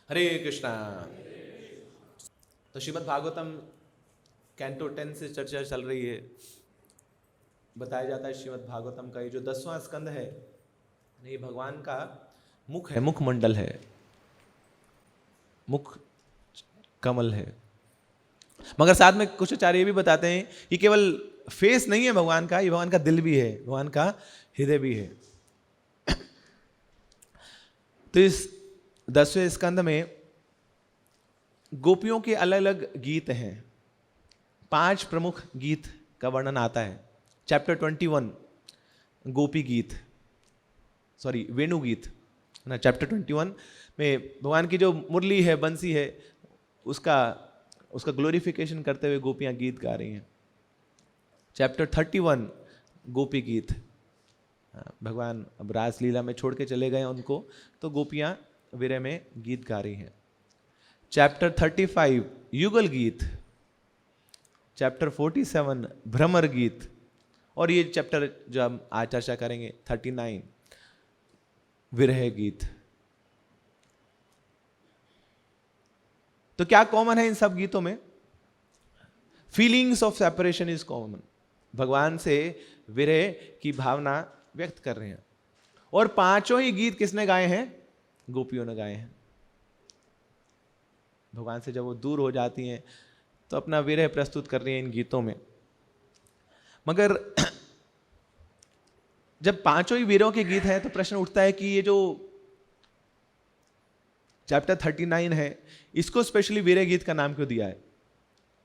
हरे कृष्णा। तो श्रीमद् भागवतम कैंटो 10 से चर्चा चल रही है। बताया जाता है श्रीमद् भागवतम का ये जो 10वां स्कंद है, ये भगवान का मुख है, मुखमंडल है, मुख कमल है। मगर साथ में कुछ आचार्य ये भी बताते हैं कि केवल फेस नहीं है भगवान का, ये भगवान का दिल भी है, भगवान का हृदय भी है। तो इस 10वें स्कंद में गोपियों के अलग अलग गीत हैं। 5 प्रमुख गीत का वर्णन आता है। चैप्टर 21 गोपी गीत, सॉरी वेणु गीत ना, चैप्टर 21 में भगवान की जो मुरली है, बंसी है, उसका ग्लोरिफिकेशन करते हुए गोपियां गीत गा रही हैं। चैप्टर 31 गोपी गीत, भगवान अब रासलीला में छोड़ के चले गए उनको, तो गोपियां विरह में गीत गा रही हैं। चैप्टर 35 युगल गीत, चैप्टर 47 भ्रमर गीत, और ये चैप्टर जो हम आज चर्चा करेंगे 39 विरह गीत। तो क्या कॉमन है इन सब गीतों में? Feelings of separation is common. भगवान से विरह की भावना व्यक्त कर रहे हैं। और 5 ही गीत किसने गाए हैं? गोपियों ने गाए हैं। भगवान से जब वो दूर हो जाती हैं तो अपना विरह प्रस्तुत कर रही हैं इन गीतों में। मगर जब 5 ही वीरों के गीत हैं तो प्रश्न उठता है कि ये जो चैप्टर 39 है, इसको स्पेशली विरह गीत का नाम क्यों दिया है?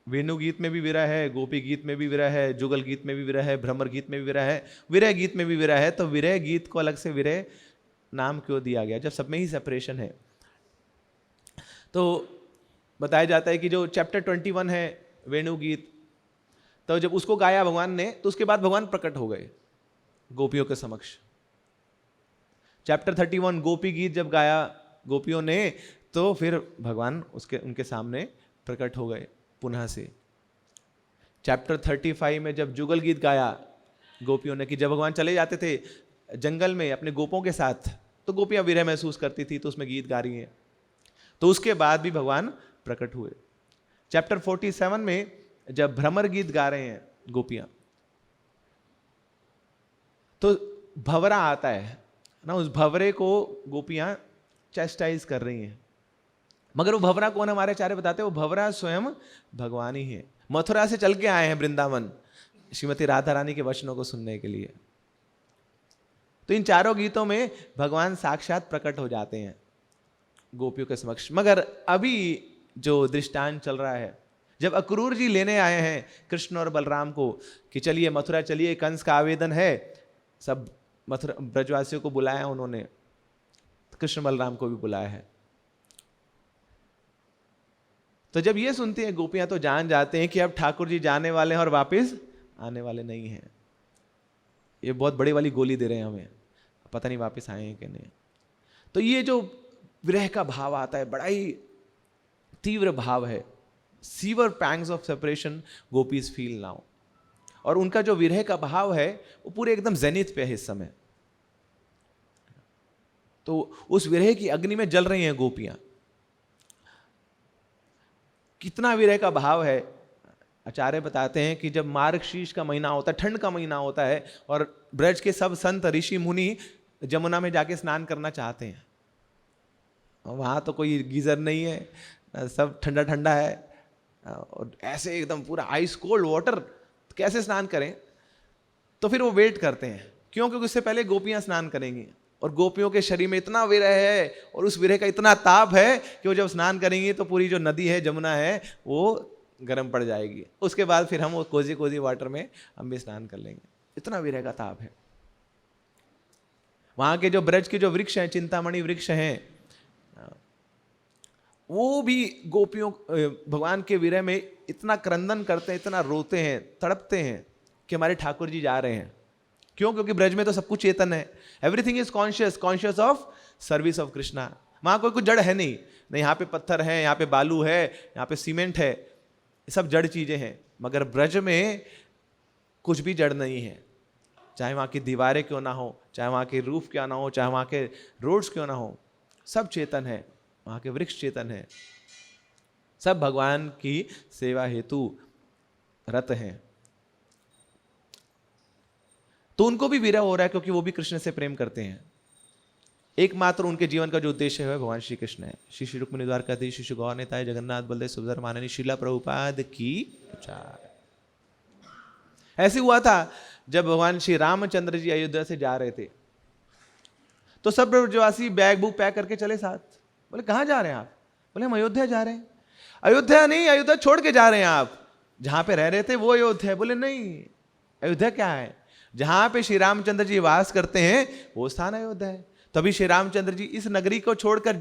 वेणु गीत में भी विरह है, गोपी गीत में भी विरह है, जुगल गीत में भी विरह है, भ्रमर गीत में भी विरह है, विरह गीत में भी विरह है। तो विरह गीत को अलग से विरह नाम क्यों दिया गया जब सब में ही सेपरेशन है? तो बताया जाता है कि जो चैप्टर 21 है वेणु गीत, तो जब उसको गाया भगवान ने तो उसके बाद भगवान प्रकट हो गए गोपियों के समक्ष। चैप्टर 31 गोपी गीत जब गाया गोपियों ने तो फिर भगवान उनके सामने प्रकट हो गए पुनः से। चैप्टर 35 में जब जुगल गीत गाया गोपियों ने, कि जब भगवान चले जाते थे जंगल में अपने गोपों के साथ तो गोपियां विरह महसूस करती थी, तो उसमें गीत गा रही हैं। तो उसके बाद भी भगवान प्रकट हुए। चैप्टर 47 में जब भ्रमर गीत गा रहे हैं गोपियां, तो भंवरा आता है ना, उस भंवरे को गोपियां चेस्टाइज कर रही हैं। मगर वो भंवरा कौन हमारे आचार्य बताते हैं? वो भंवरा स्वयं भगवान ही है। मथुरा से चल के आए हैं वृंदावन श्रीमती राधा रानी के वचनों को सुनने के लिए। तो इन 4 गीतों में भगवान साक्षात प्रकट हो जाते हैं गोपियों के समक्ष। मगर अभी जो दृष्टांत चल रहा है, जब अक्रूर जी लेने आए हैं कृष्ण और बलराम को कि चलिए मथुरा चलिए, कंस का आवेदन है, सब मथुरा ब्रजवासियों को बुलाया उन्होंने, कृष्ण बलराम को भी बुलाया है। तो जब ये सुनती हैं गोपियां तो जान जाते हैं कि अब ठाकुर जी जाने वाले हैं और वापस आने वाले नहीं हैं। ये बहुत बड़ी वाली गोली दे रहे हैं हमें, पता नहीं वापस आए हैं कि नहीं। तो ये जो विरह का भाव आता है बड़ा ही तीव्र भाव है। Sewer pangs of separation gopis feel now. और उनका जो विरह का भाव है वो पूरे एकदम जेनिथ पे है इस समय। तो उस विरह की अग्नि में जल रही हैं गोपियां। कितना विरह का भाव है, आचार्य बताते हैं कि जब मार्गशीर्ष का महीना होता है, ठंड का महीना होता है, और ब्रज के सब संत ऋषि मुनि जमुना में जाके स्नान करना चाहते हैं, वहां तो कोई गीजर नहीं है, सब ठंडा ठंडा है, और ऐसे एकदम पूरा आइस कोल्ड वाटर, कैसे स्नान करें? तो फिर वो वेट करते हैं। क्यों? क्योंकि उससे पहले गोपियां स्नान करेंगी, और गोपियों के शरीर में इतना विरह है और उस विरह का इतना ताप है कि वो जब स्नान करेंगी तो पूरी जो नदी है, जमुना है, वो गर्म पड़ जाएगी। उसके बाद फिर हम वो कोजी कोजी वाटर में हम भी स्नान कर लेंगे। इतना विरह का ताप है। वहां के जो ब्रज के जो वृक्ष हैं, चिंतामणि वृक्ष हैं, वो भी गोपियों भगवान के विरह में इतना क्रंदन करते हैं, इतना रोते हैं, तड़पते हैं कि हमारे ठाकुर जी जा रहे हैं। क्यों? क्योंकि ब्रज में तो सब कुछ चेतन है, everything is conscious, conscious of service of Krishna. वहां कोई कुछ जड़ है नहीं, यहाँ पे पत्थर है, यहाँ पे बालू है, यहाँ पे सीमेंट है, सब जड़ चीजें हैं। मगर ब्रज में कुछ भी जड़ नहीं है, चाहे वहां की दीवारें क्यों ना हो, चाहे वहां के रूफ क्यों ना हो, चाहे वहां के रोड्स क्यों ना हो, सब चेतन है। वहां के वृक्ष चेतन है, सब भगवान की सेवा हेतु रत हैं। तो उनको भी विरह हो रहा है क्योंकि वो भी कृष्ण से प्रेम करते हैं। एकमात्र उनके जीवन का जो उद्देश्य है भगवान श्री कृष्ण है। श्री श्री रुक्मिणी द्वारकाधीश, श्री गौर नेताय जगन्नाथ बलदेव सुभद्रा माननी, श्रीला प्रभुपाद की जय। ऐसे हुआ था जब भगवान श्री रामचंद्र जी अयोध्या से जा रहे थे तो सब ब्रजवासी बैग बुक पैक करके चले साथ। बोले कहाँ जा रहे हैं आप? बोले हम अयोध्या जा रहे हैं। अयोध्या नहीं, अयोध्या छोड़ के जा रहे हैं आप, जहां पे रह रहे थे वो अयोध्या है। बोले नहीं, अयोध्या क्या है? जहां पे श्री रामचंद्र जी वास करते हैं वो स्थान अयोध्या है। तभी श्री रामचंद्र जी इस नगरी को छोड़कर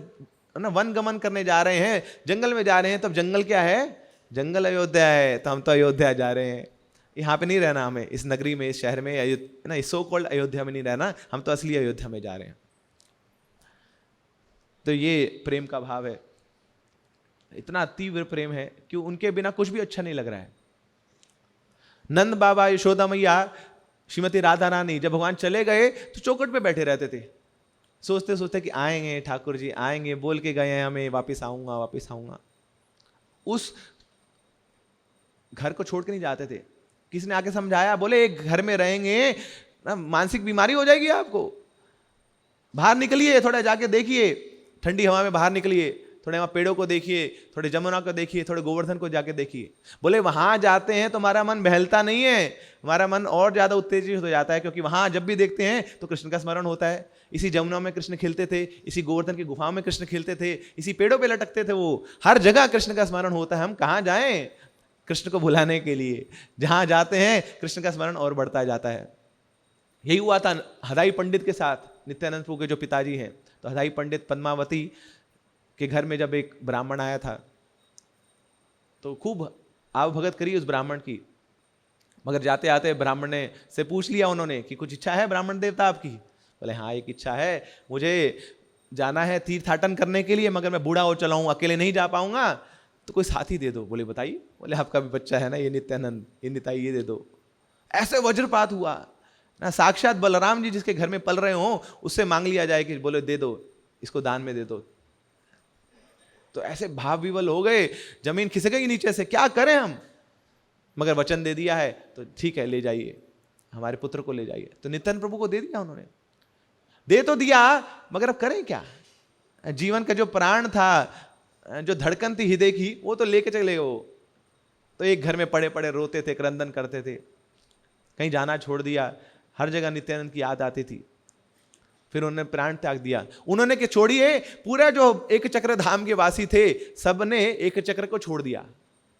ना वन गमन करने जा रहे हैं, जंगल में जा रहे हैं। तब जंगल क्या है? जंगल अयोध्या है। तो हम तो अयोध्या जा रहे हैं, यहाँ पे नहीं रहना हमें, इस नगरी में, इस शहर में, ना इस सो कॉल्ड अयोध्या में नहीं रहना, हम तो असली अयोध्या में जा रहे हैं। तो ये प्रेम का भाव है, इतना तीव्र प्रेम है कि उनके बिना कुछ भी अच्छा नहीं लग रहा है। नंद बाबा, यशोदा मैया, श्रीमती राधा रानी जब भगवान चले गए तो चौखट पे बैठे रहते थे, सोचते सोचते कि आएंगे ठाकुर जी आएंगे, बोल के गए हैं हमें वापस आऊंगा वापस आऊंगा। उस घर को छोड़ के नहीं जाते थे। किसी ने आके समझाया, बोले एक घर में रहेंगे ना मानसिक बीमारी हो जाएगी आपको, बाहर निकलिए, थोड़ा जाके देखिए, ठंडी हवा में बाहर निकलिए, थोड़े वहाँ पेड़ों को देखिए, थोड़े जमुना को देखिए, थोड़े गोवर्धन को जाके देखिए। बोले वहां जाते हैं तो हमारा मन बहलता नहीं है, हमारा मन और ज्यादा उत्तेजित हो जाता है, क्योंकि वहां जब भी देखते हैं तो कृष्ण का स्मरण होता है। इसी जमुना में कृष्ण खेलते थे, इसी गोवर्धन की गुफाओं में कृष्ण खेलते थे, इसी पेड़ों पे लटकते थे, वो हर जगह कृष्ण का स्मरण होता है। हम कहाँ जाएं कृष्ण को भुलाने के लिए? जहां जाते हैं कृष्ण का स्मरण और बढ़ता जाता है। यही हुआ था हदाई पंडित के साथ, नित्यानंद प्रभु के जो पिताजी हैं। तो हदाई पंडित पद्मावती के घर में जब एक ब्राह्मण आया था तो खूब आवभगत करी उस ब्राह्मण की, मगर जाते आते ब्राह्मण ने से पूछ लिया उन्होंने कि कुछ इच्छा है ब्राह्मण देवता आपकी? बोले हाँ एक इच्छा है, मुझे जाना है तीर्थाटन करने के लिए, मगर मैं बूढ़ा हो चला हूँ, अकेले नहीं जा पाऊंगा, तो कोई साथी दे दो। बोले बताइए? बोले आपका भी बच्चा है ना ये नित्यानंद, ये निताई, ये दे दो। ऐसे वज्रपात हुआ ना, साक्षात बलराम जी जिसके घर में पल रहे हो उससे मांग लिया जाए कि बोले दे दो, इसको दान में दे दो। तो ऐसे भाव विवल हो गए, जमीन खिसक गई नीचे से, क्या करें हम? मगर वचन दे दिया है तो ठीक है, ले जाइए, हमारे पुत्र को ले जाइए। तो नित्यानंद प्रभु को दे दिया उन्होंने, दे तो दिया, मगर अब करें क्या? जीवन का जो प्राण था, जो धड़कन थी हृदय की, वो तो लेके चले वो। तो एक घर में पड़े पड़े रोते थे, क्रंदन करते थे, कहीं जाना छोड़ दिया, हर जगह नित्यानंद की याद आती थी। फिर उन्होंने प्राण त्याग दिया। उन्होंने के छोड़िए, पूरा जो एक चक्र धाम के वासी थे सबने एक चक्र को छोड़ दिया।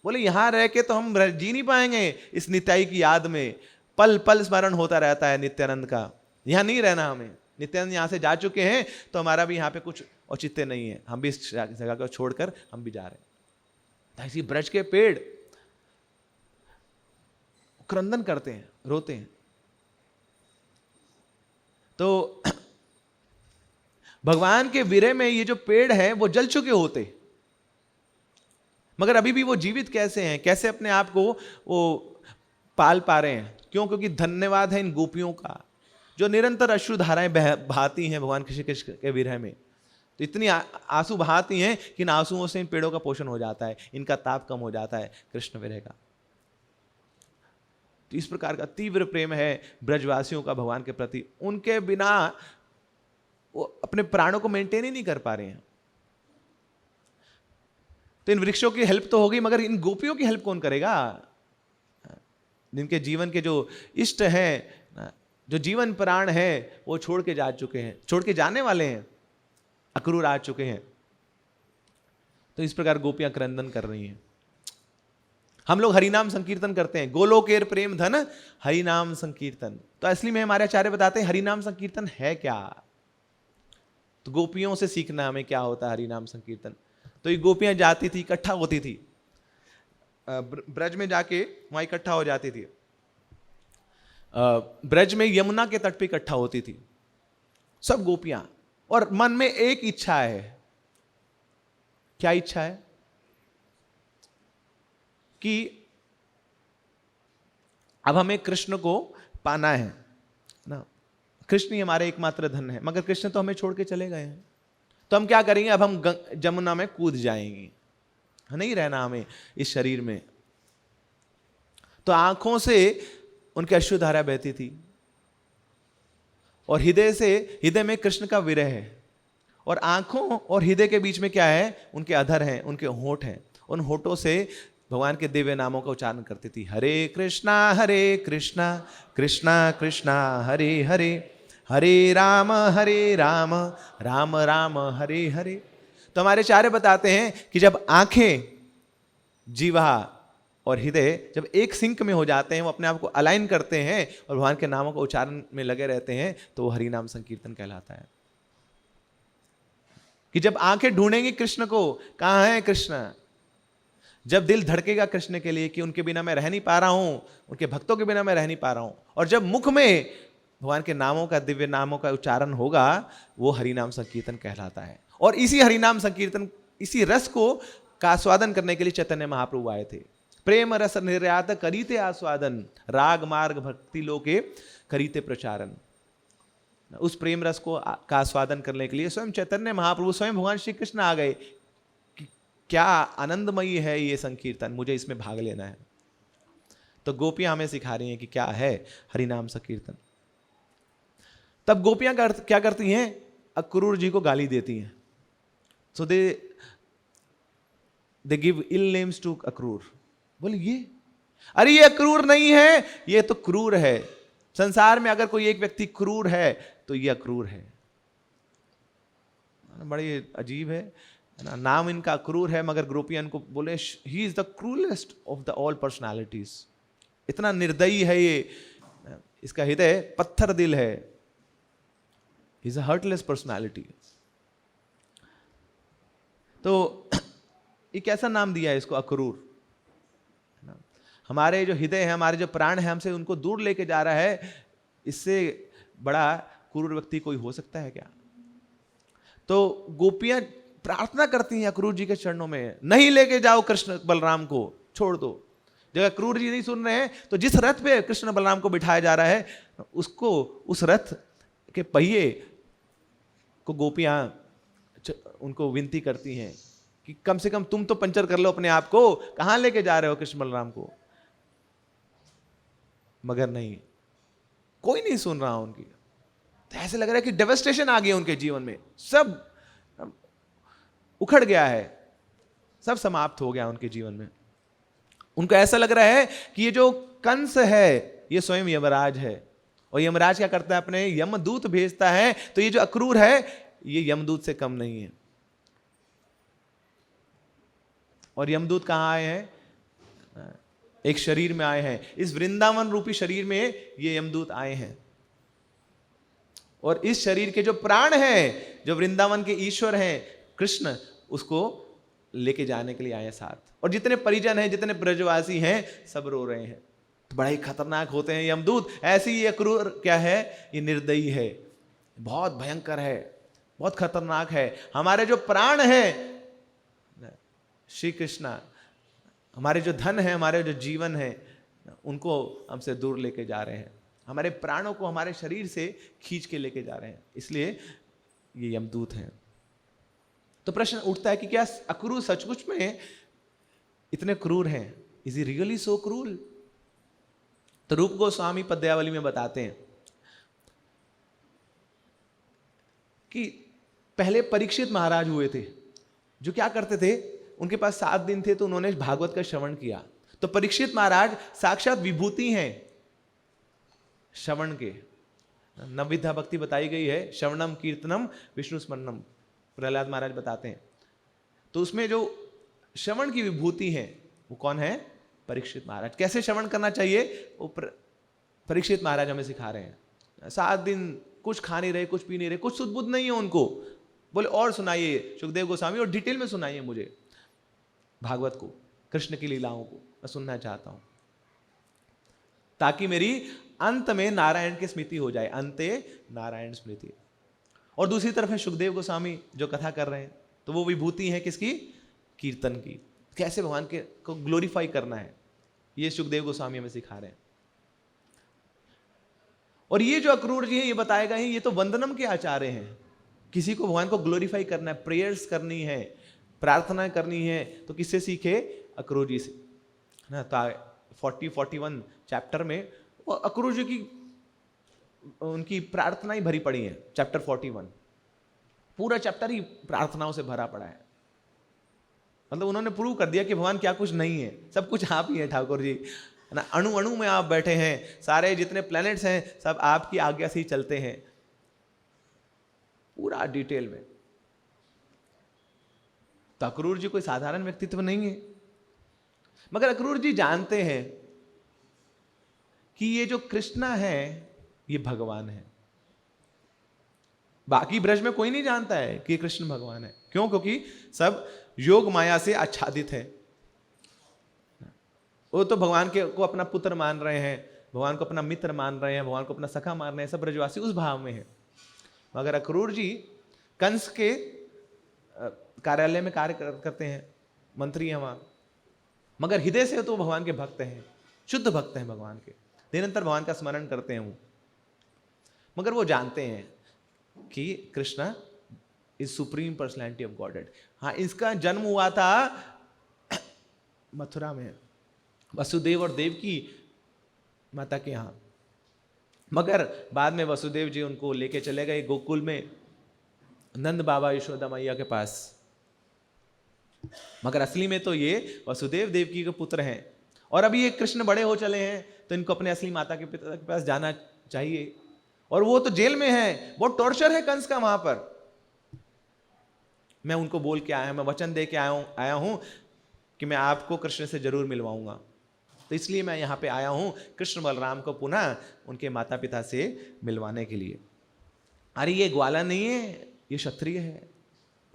बोले यहां रह के तो हम जी नहीं पाएंगे इस नित्याई की याद में, पल पल स्मरण होता रहता है नित्यानंद का, यहां नहीं रहना हमें। नित्यानंद यहां से जा चुके हैं तो हमारा भी यहां पे कुछ औचित्य नहीं है, हम भी इस जगह को छोड़कर हम भी जा रहे हैं। ऐसी ब्रज के पेड़ क्रंदन करते हैं, रोते हैं। तो भगवान के विरह में ये जो पेड़ है वो जल चुके होते, मगर अभी भी वो जीवित कैसे हैं, कैसे अपने आप को वो पाल पा रहे हैं? क्यों? क्योंकि धन्यवाद है इन गोपियों का जो निरंतर अश्रु धाराएं बहाती हैं भगवान कृष्ण के विरह में। तो इतनी आंसू बहाती हैं कि इन आंसुओं से इन पेड़ों का पोषण हो जाता है, इनका ताप कम हो जाता है कृष्ण विरह का। तो इस प्रकार का तीव्र प्रेम है ब्रजवासियों का भगवान के प्रति, उनके बिना वो अपने प्राणों को मेंटेन ही नहीं कर पा रहे हैं। तो इन वृक्षों की हेल्प तो होगी, मगर इन गोपियों की हेल्प कौन करेगा? जिनके जीवन के जो इष्ट हैं, जो जीवन प्राण है, वो छोड़ के जा चुके हैं, छोड़ के जाने वाले हैं, अक्रूर आ चुके हैं। तो इस प्रकार गोपियां क्रंदन कर रही हैं। हम लोग हरिनाम संकीर्तन करते हैं, गोलोकेर प्रेम धन हरिनाम संकीर्तन। तो असली में हमारे आचार्य बताते हैं हरिनाम संकीर्तन है क्या। तो गोपियों से सीखना हमें क्या होता है हरिनाम संकीर्तन। तो ये गोपियां जाती थी, इकट्ठा होती थी, ब्रज में जाके वहां इकट्ठा हो जाती थी। ब्रज में यमुना के तट पे इकट्ठा होती थी सब गोपियां, और मन में एक इच्छा है। क्या इच्छा है? कि अब हमें कृष्ण को पाना है ना, कृष्ण ही हमारे एकमात्र धन है, मगर कृष्ण तो हमें छोड़ के चले गए हैं। तो हम क्या करेंगे, अब हम जमुना में कूद जाएंगे, नहीं रहना हमें इस शरीर में। तो आंखों से उनकी अश्रुधारा बहती थी और हृदय में कृष्ण का विरह है, और आंखों और हृदय के बीच में क्या है, उनके अधर हैं, उनके होंठ हैं। उन होठों से भगवान के दिव्य नामों का उच्चारण करती थी, हरे कृष्णा कृष्णा कृष्णा हरे हरे, हरे राम राम राम हरे हरे। तो हमारे आचार्य बताते हैं कि जब आंखें, जीवा और हृदय जब एक सिंक में हो जाते हैं, वो अपने आप को अलाइन करते हैं और भगवान के नामों का उच्चारण में लगे रहते हैं, तो वो हरि नाम संकीर्तन कहलाता है। कि जब आंखें ढूंढेंगी कृष्ण को, कहां है कृष्ण, जब दिल धड़केगा कृष्ण के लिए कि उनके बिना मैं रह नहीं पा रहा हूं, उनके भक्तों के बिना मैं रह नहीं पा रहा हूं, और जब मुख में भगवान के नामों का, दिव्य नामों का उच्चारण होगा, वो हरिनाम संकीर्तन कहलाता है। और इसी हरिनाम संकीर्तन, इसी रस को का आस्वादन करने के लिए चैतन्य महाप्रभु आए थे। प्रेम रस निर्यात करीते आस्वादन, राग मार्ग भक्ति लोके करीते प्रचारन। उस प्रेम रस को का आस्वादन करने के लिए स्वयं चैतन्य महाप्रभु, स्वयं भगवान श्री कृष्ण आ गए कि क्या आनंदमयी है ये संकीर्तन, मुझे इसमें भाग लेना है। तो गोपियां हमें सिखा रही हैं कि क्या है हरिनाम संकीर्तन। तब गोपियां क्या करती हैं, अक्रूर जी को गाली देती हैं। So they give ill names to Akrur. बोले ये, अरे ये अक्रूर नहीं है, ये तो क्रूर है। संसार में अगर कोई एक व्यक्ति क्रूर है तो ये अक्रूर है। बड़ी अजीब है ना, नाम इनका अक्रूर है, मगर गोपियां इनको बोले he is the cruellest of the all personalities. इतना निर्दयी है ये, इसका हृदय पत्थर दिल है, इज अ हर्टलेस पर्सनालिटी। तो ये कैसा नाम दिया है इसको, अक्रूर। हमारे जो हृदय है, हमारे जो प्राण है, हमसे उनको दूर लेके जा रहा है। इससे बड़ा क्रूर व्यक्ति कोई हो सकता है क्या? तो गोपियां प्रार्थना करती हैं अक्रूर जी के चरणों में, नहीं लेके जाओ कृष्ण बलराम को, छोड़ दो। जब अक्रूर जी नहीं सुन रहे हैं, तो जिस रथ पे कृष्ण बलराम को बिठाया जा रहा है, उसको, उस रथ के पहिए को गोपियां उनको विनती करती हैं कि कम से कम तुम तो पंचर कर लो अपने आप को, कहां लेके जा रहे हो कृष्ण बलराम को। मगर नहीं, कोई नहीं सुन रहा उनकी। तो ऐसे लग रहा है कि डेवस्टेशन आ गया उनके जीवन में, सब उखड़ गया है, सब समाप्त हो गया उनके जीवन में। उनको ऐसा लग रहा है कि ये जो कंस है ये स्वयं यमराज है, और यमराज क्या करता है, अपने यमदूत भेजता है। तो ये जो अक्रूर है ये यमदूत से कम नहीं है। और यमदूत कहां आए हैं, एक शरीर में आए हैं, इस वृंदावन रूपी शरीर में ये यमदूत आए हैं। और इस शरीर के जो प्राण हैं, जो वृंदावन के ईश्वर हैं कृष्ण, उसको लेके जाने के लिए आए हैं साथ। और जितने परिजन हैं, जितने ब्रजवासी हैं, सब रो रहे हैं। तो बड़ा ही खतरनाक होते हैं यमदूत। ऐसे ही ये क्रूर क्या है, ये निर्दयी है, बहुत भयंकर है, बहुत खतरनाक है। हमारे जो प्राण हैं श्री कृष्ण, हमारे जो धन है, हमारे जो जीवन है, उनको हमसे दूर लेके जा रहे हैं, हमारे प्राणों को हमारे शरीर से खींच के लेके जा रहे हैं। इसलिए ये यमदूत हैं। तो प्रश्न उठता है कि क्या अक्रूर सचमुच में इतने क्रूर हैं? इज ही रियली सो क्रूर? तो रूप गोस्वामी पद्यावली में बताते हैं कि पहले परीक्षित महाराज हुए थे, जो क्या करते थे, उनके पास 7 दिन थे, तो उन्होंने भागवत का श्रवण किया। तो परीक्षित महाराज साक्षात विभूति हैं श्रवण के। नवविधा भक्ति बताई गई है, श्रवणम कीर्तनम विष्णु स्मरणम, प्रहलाद महाराज बताते हैं। तो उसमें जो श्रवण की विभूति है वो कौन है? परीक्षित महाराज। कैसे श्रवण करना चाहिए वो परीक्षित महाराज हमें सिखा रहे हैं। 7 दिन कुछ खा नहीं रहे, कुछ पी नहीं रहे, कुछ सुध-बुध नहीं है उनको। बोले और सुनाइए सुखदेव गोस्वामी, और डिटेल में सुनाइए मुझे भागवत को, कृष्ण की लीलाओं को मैं सुनना चाहता हूं, ताकि मेरी अंत में नारायण की स्मृति हो जाए, अंते नारायण स्मृति। और दूसरी तरफ है सुखदेव गोस्वामी जो कथा कर रहे हैं, तो वो विभूति है किसकी? कीर्तन की। कैसे भगवान के को ग्लोरीफाई करना है, ये सुखदेव गोस्वामी हमें सिखा रहे हैं। और ये जो अक्रूर जी है, ये बताएगा ही, ये तो वंदनम के आचार्य हैं। किसी को भगवान को ग्लोरीफाई करना है, प्रेयर्स करनी है, प्रार्थना करनी है, तो किससे सीखे? अक्रूर जी से ना। तो 40-41 चैप्टर में वो अक्रूर जी की उनकी प्रार्थना ही भरी पड़ी है। चैप्टर 41 पूरा चैप्टर ही प्रार्थनाओं से भरा पड़ा है। मतलब उन्होंने प्रूव कर दिया कि भगवान क्या कुछ नहीं है, सब कुछ आप ही है ठाकुर जी, है ना। अणु अणु में आप बैठे हैं, सारे जितने प्लैनेट्स हैं सब आपकी आज्ञा से ही चलते हैं, पूरा डिटेल में। तो अक्रूर जी कोई साधारण व्यक्तित्व नहीं है, मगर अक्रूर जी जानते हैं कि ये जो कृष्णा है ये भगवान है। बाकी ब्रज में कोई नहीं जानता है कि कृष्ण भगवान है। क्यों? क्योंकि सब योग माया से आच्छादित है। वो तो भगवान के को अपना पुत्र मान रहे हैं, भगवान को अपना मित्र मान रहे हैं, भगवान को अपना सखा मान रहे हैं, सब ब्रजवासी उस भाव में है। मगर अक्रूर जी कंस के कार्यालय में कार्य करते हैं, मंत्री हैं वहां, मगर हृदय से तो भगवान के भक्त हैं, शुद्ध भक्त हैं भगवान के, निरंतर भगवान का स्मरण करते हैं वो। मगर वो जानते हैं कि Krishna is supreme personality of godhead. हाँ, इसका जन्म हुआ था मथुरा में, वसुदेव और देवकी माता के यहाँ, मगर बाद में वसुदेव जी उनको लेके चले गए गोकुल में नंद बाबा यशोदा मैया के पास। मगर असली में तो ये वसुदेव देवकी के पुत्र हैं, और अभी ये कृष्ण बड़े हो चले हैं तो इनको अपने असली माता के पिता के पास जाना चाहिए, और वो तो जेल में है, बहुत टॉर्चर है कंस का वहां पर। मैं उनको बोल के आया हूं, मैं वचन दे के आया हूं कि मैं आपको कृष्ण से जरूर मिलवाऊंगा, तो इसलिए मैं यहां पे आया हूं कृष्ण बलराम को पुनः उनके माता पिता से मिलवाने के लिए। अरे ये ग्वाला नहीं है, ये क्षत्रिय है।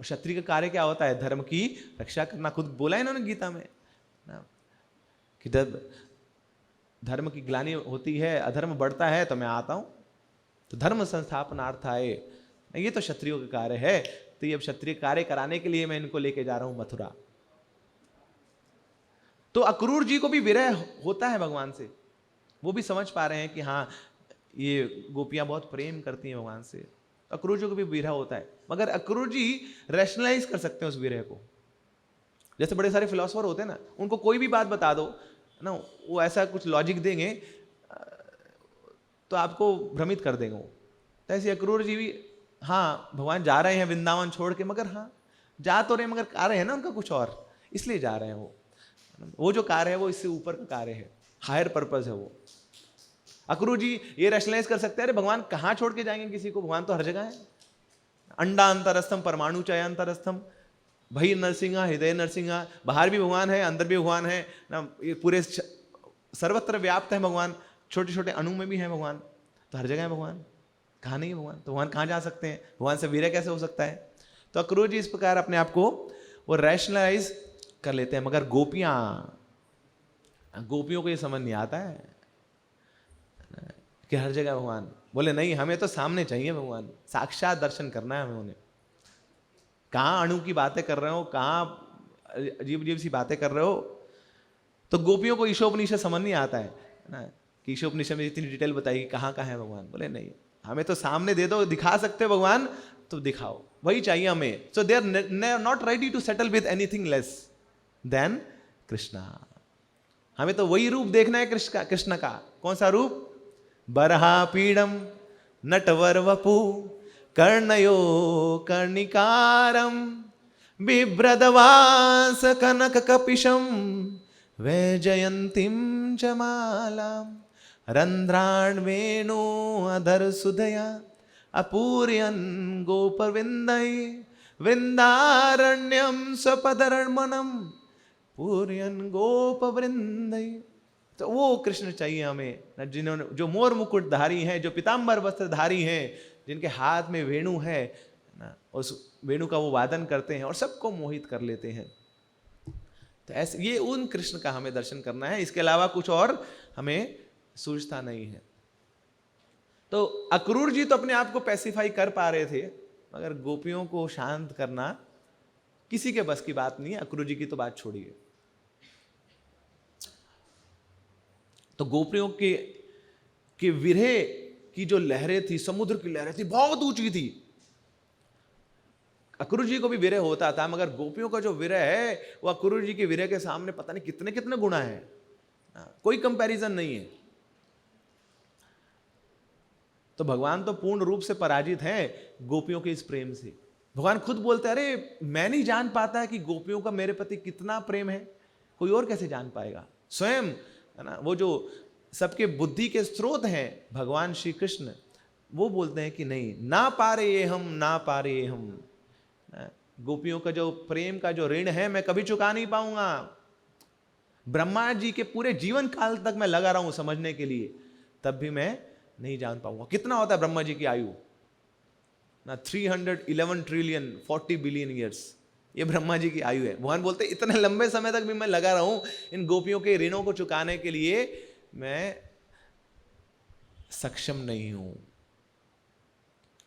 और क्षत्रिय का कार्य क्या होता है? धर्म की रक्षा करना। खुद बोला है इन्होंने गीता में ना, कि जब धर्म की ग्लानि होती है, अधर्म बढ़ता है, तो मैं आता हूं, तो धर्म संस्थापनार्थाय। ये तो क्षत्रियों का कार्य है, तो ये अब क्षत्रिय कार्य कराने के लिए मैं इनको लेके जा रहा हूं मथुरा। तो अक्रूर जी को भी विरह होता है भगवान से, वो भी समझ पा रहे हैं कि हाँ ये गोपियां बहुत प्रेम करती हैं भगवान से, अक्रूर जी को भी विरह होता है। मगर अक्रूर जी रैशनलाइज कर सकते हैं उस विरह को। जैसे बड़े सारे फिलोसोफर होते हैं ना, उनको कोई भी बात बता दो ना, वो ऐसा कुछ लॉजिक देंगे तो आपको भ्रमित कर देंगे वो। तो ऐसे अक्रूर जी भी, हाँ भगवान जा रहे हैं वृंदावन छोड़ के, मगर हाँ जा तो रहे, मगर कार्य है ना उनका कुछ और, इसलिए जा रहे हैं वो जो कार्य है वो इससे ऊपर का कार्य है, हायर पर्पस है वो। अक्रूर जी ये रैशनलाइज कर सकते हैं, अरे भगवान कहाँ छोड़ के जाएंगे किसी को, भगवान तो हर जगह है। अंडा अंतरस्थम परमाणु चय अंतरस्थम, भई नरसिंहा हृदय नरसिंहा, बाहर भी भगवान है, अंदर भी भगवान है ना, ये पूरे सर्वत्र व्याप्त है भगवान, छोटे छोटे अणु में भी है भगवान, तो हर जगह है भगवान। कहाँ नहीं है भगवान? तो भगवान कहाँ जा सकते हैं? भगवान से विरह कैसे हो सकता है? तो अक्रूर जी इस प्रकार अपने आप को वो रैशनलाइज कर लेते हैं। मगर गोपियों को ये समझ नहीं आता है कि हर जगह भगवान। बोले नहीं, हमें तो सामने चाहिए भगवान, साक्षात दर्शन करना है हमें उन्हें। कहाँ अणु की बातें कर रहे हो, कहाँ अजीब अजीब सी बातें कर रहे हो। तो गोपियों को ईशोपनिषद समझ नहीं आता है ना, कि ईशोपनिषद में इतनी डिटेल बताई कहाँ कहाँ है भगवान। बोले नहीं, हमें तो सामने दे दो, दिखा सकते हो भगवान तो दिखाओ, वही चाहिए हमें। So they are not ready to settle with anything less than Krishna. हमें तो वही रूप देखना है कृष्ण का। कौन सा रूप? बरहा पीड़म नटवर वपु कर्णयो कर्णिकारम बिभ्रदवास कनक कपिशम वैजयंतीम जमालाम रंध्राण वेणु अधर सुधया अपूर्यन गोपविंदय वृंदारण्यम स्वपदर्मणम पूर्यन गोपवृंदय। तो वो कृष्ण चाहिए हमें, जिन्होंने जो मोर मुकुट धारी हैं, जो पीताम्बर वस्त्र धारी हैं, जिनके हाथ में वेणु है ना, उस वेणु का वो वादन करते हैं और सबको मोहित कर लेते हैं। तो ऐसे ये उन कृष्ण का हमें दर्शन करना है, इसके अलावा कुछ और हमें सूझता नहीं है। तो अक्रूर जी तो अपने आप को पैसिफाई कर पा रहे थे, मगर गोपियों को शांत करना किसी के बस की बात नहीं है। अक्रूर जी की तो बात छोड़िए। तो गोपियों के विरह की जो लहरें थी, समुद्र की लहरें थी, बहुत ऊंची थी। अक्रूर जी को भी विरह होता था, मगर गोपियों का जो विरह है वो अक्रूर जी के विरह के सामने पता नहीं कितने कितने गुना है। कोई कंपैरिजन नहीं है। तो भगवान तो पूर्ण रूप से पराजित हैं गोपियों के इस प्रेम से। भगवान खुद बोलते हैं, अरे मैं नहीं जान पाता कि गोपियों का मेरे प्रति कितना प्रेम है, कोई और कैसे जान पाएगा। स्वयं है ना, वो जो सबके बुद्धि के स्रोत हैं भगवान श्री कृष्ण, वो बोलते हैं कि नहीं, ना पा रहे हम, ना पा रहे हम। गोपियों का जो प्रेम का जो ऋण है मैं कभी चुका नहीं पाऊंगा। ब्रह्मा जी के पूरे जीवन काल तक मैं लगा रहा हूं समझने के लिए, तब भी मैं नहीं जान पाऊंगा। कितना होता है ब्रह्मा जी की आयु ना, 311 ट्रिलियन 40 बिलियन ईयर्स, ये ब्रह्मा जी की आयु है। भगवान बोलते इतने लंबे समय तक भी मैं लगा रहा हूं इन गोपियों के ऋणों को चुकाने के लिए, मैं सक्षम नहीं हूं।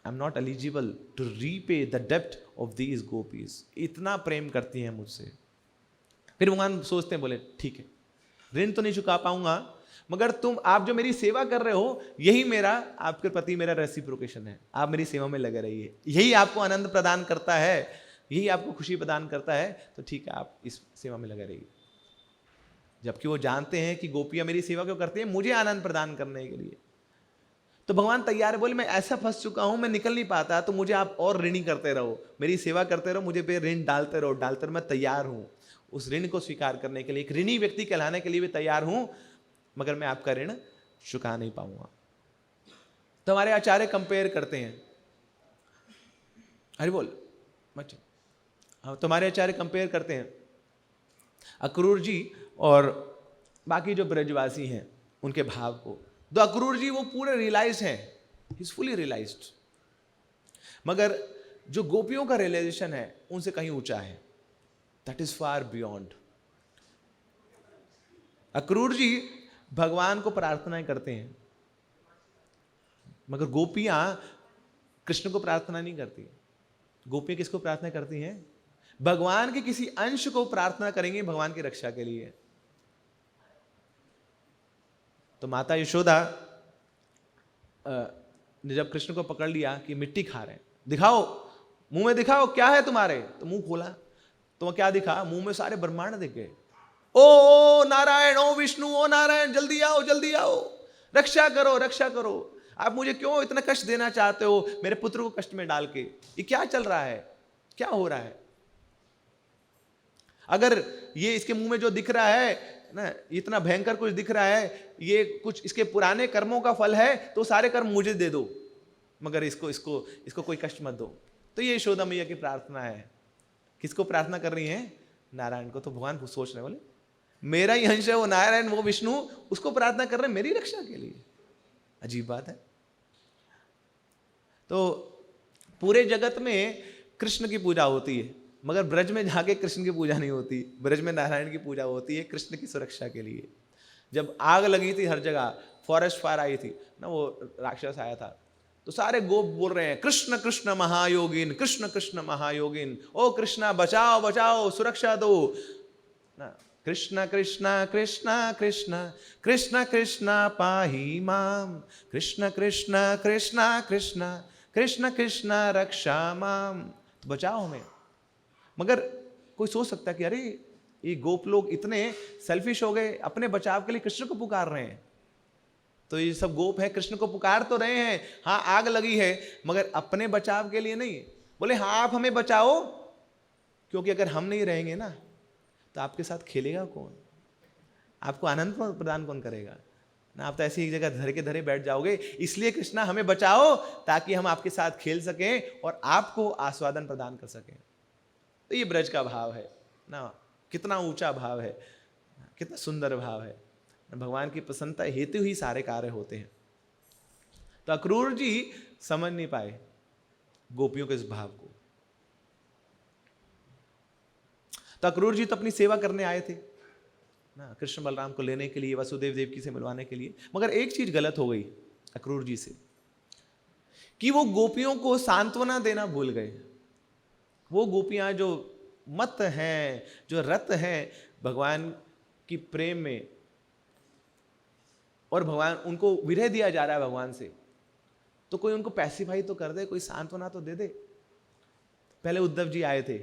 I am not eligible to repay the depth of these gopis. इतना प्रेम करती हैं मुझसे। फिर भगवान सोचते हैं, बोले ठीक है, ऋण तो नहीं चुका पाऊंगा, मगर आप जो मेरी सेवा कर रहे हो, यही मेरा आपके प्रति मेरा रेसिप्रोकेशन है। आप मेरी सेवा में लगे रहिए, यही आपको आनंद प्रदान करता है, यही आपको खुशी प्रदान करता है, तो ठीक है, आप इस सेवा में लगे रहिए। जबकि वो जानते हैं कि गोपियां मेरी सेवा क्यों करती हैं, मुझे आनंद प्रदान करने के लिए। तो भगवान तैयार है, बोले मैं ऐसा फंस चुका हूं, मैं निकल नहीं पाता, तो मुझे आप और ऋणी करते रहो, मेरी सेवा करते रहो, मुझे पे ऋण डालते रहो, डालते रहो। मैं तैयार हूं उस ऋण को स्वीकार करने के लिए, एक ऋणी व्यक्ति कहलाने के लिए भी तैयार हूं, मगर मैं आपका ऋण चुका नहीं पाऊंगा। तो हमारे आचार्य कंपेयर करते हैं, अरे बोल मत, तुम्हारे आचार्य कंपेयर करते हैं अक्रूर जी और बाकी जो ब्रजवासी हैं उनके भाव को। तो अक्रूर जी वो पूरे रियलाइज हैं, ही इज फुली रियलाइज्ड, मगर जो गोपियों का रियलाइजेशन है उनसे कहीं ऊंचा है, that is far beyond. Akrur ji भगवान को प्रार्थनाएं करते हैं, मगर गोपियां कृष्ण को प्रार्थना नहीं करती। गोपियां किसको प्रार्थना करती हैं? भगवान के किसी अंश को प्रार्थना करेंगे भगवान की रक्षा के लिए। तो माता यशोदा ने जब कृष्ण को पकड़ लिया कि मिट्टी खा रहे हैं, दिखाओ मुंह में, दिखाओ क्या है तुम्हारे, तो मुंह खोला, तो क्या दिखा, मुंह में सारे ब्रह्मांड दिख गए। ओ नारायण, ओ विष्णु, ओ नारायण, जल्दी आओ, जल्दी आओ, रक्षा करो, रक्षा करो, आप मुझे क्यों इतना कष्ट देना चाहते हो, मेरे पुत्र को कष्ट में डाल के, ये क्या चल रहा है, क्या हो रहा है। अगर ये इसके मुंह में जो दिख रहा है ना, इतना भयंकर कुछ दिख रहा है, ये कुछ इसके पुराने कर्मों का फल है, तो सारे कर्म मुझे दे दो, मगर इसको इसको इसको कोई कष्ट मत दो। तो ये यशोदा मैया की प्रार्थना है। किसको प्रार्थना कर रही है? नारायण को। तो भगवान सोच रहे, बोले मेरा ही अंश है वो नारायण, वो विष्णु, उसको प्रार्थना कर रहे हैं मेरी रक्षा के लिए। अजीब बात है। तो पूरे जगत में कृष्ण की पूजा होती है, मगर ब्रज में जाके कृष्ण की पूजा नहीं होती, ब्रज में नारायण की पूजा होती है कृष्ण की सुरक्षा के लिए। जब आग लगी थी हर जगह, फॉरेस्ट फायर आई थी ना, वो राक्षस आया था, तो सारे गोप बोल रहे हैं कृष्ण कृष्ण महायोगिन, कृष्ण कृष्ण महायोगिन, ओ कृष्णा बचाओ बचाओ, सुरक्षा दो ना, कृष्ण कृष्ण कृष्ण कृष्ण कृष्ण कृष्ण पाहि माम, कृष्ण कृष्ण कृष्ण कृष्ण कृष्ण कृष्ण रक्षा माम, बचाओ हमें। मगर कोई सोच सकता है कि अरे ये गोप लोग इतने सेल्फिश हो गए, अपने बचाव के लिए कृष्ण को पुकार रहे हैं। तो ये सब गोप है, कृष्ण को पुकार तो रहे हैं, हाँ आग लगी है, मगर अपने बचाव के लिए नहीं। बोले हाँ आप हमें बचाओ, क्योंकि अगर हम नहीं रहेंगे ना, तो आपके साथ खेलेगा कौन, आपको आनंद प्रदान कौन करेगा ना। आप तो ऐसी एक जगह धरे के धरे बैठ जाओगे। इसलिए कृष्णा हमें बचाओ, ताकि हम आपके साथ खेल सकें और आपको आस्वादन प्रदान कर सकें। तो ये ब्रज का भाव है ना, कितना ऊंचा भाव है, कितना सुंदर भाव है। भगवान की प्रसन्नता हेतु ही सारे कार्य होते हैं। तो अक्रूर जी समझ नहीं पाए गोपियों के इस भाव को। तो अक्रूर जी तो अपनी सेवा करने आए थे ना, कृष्ण बलराम को लेने के लिए, वसुदेव देवकी से मिलवाने के लिए। मगर एक चीज गलत हो गई अक्रूर जी से, कि वो गोपियों को सांत्वना देना भूल गए। वो गोपियां जो मत हैं, जो रत हैं भगवान की प्रेम में, और भगवान उनको विरह दिया जा रहा है भगवान से, तो कोई उनको पैसिफाई तो कर दे, कोई सांत्वना तो दे दे। पहले उद्धव जी आए थे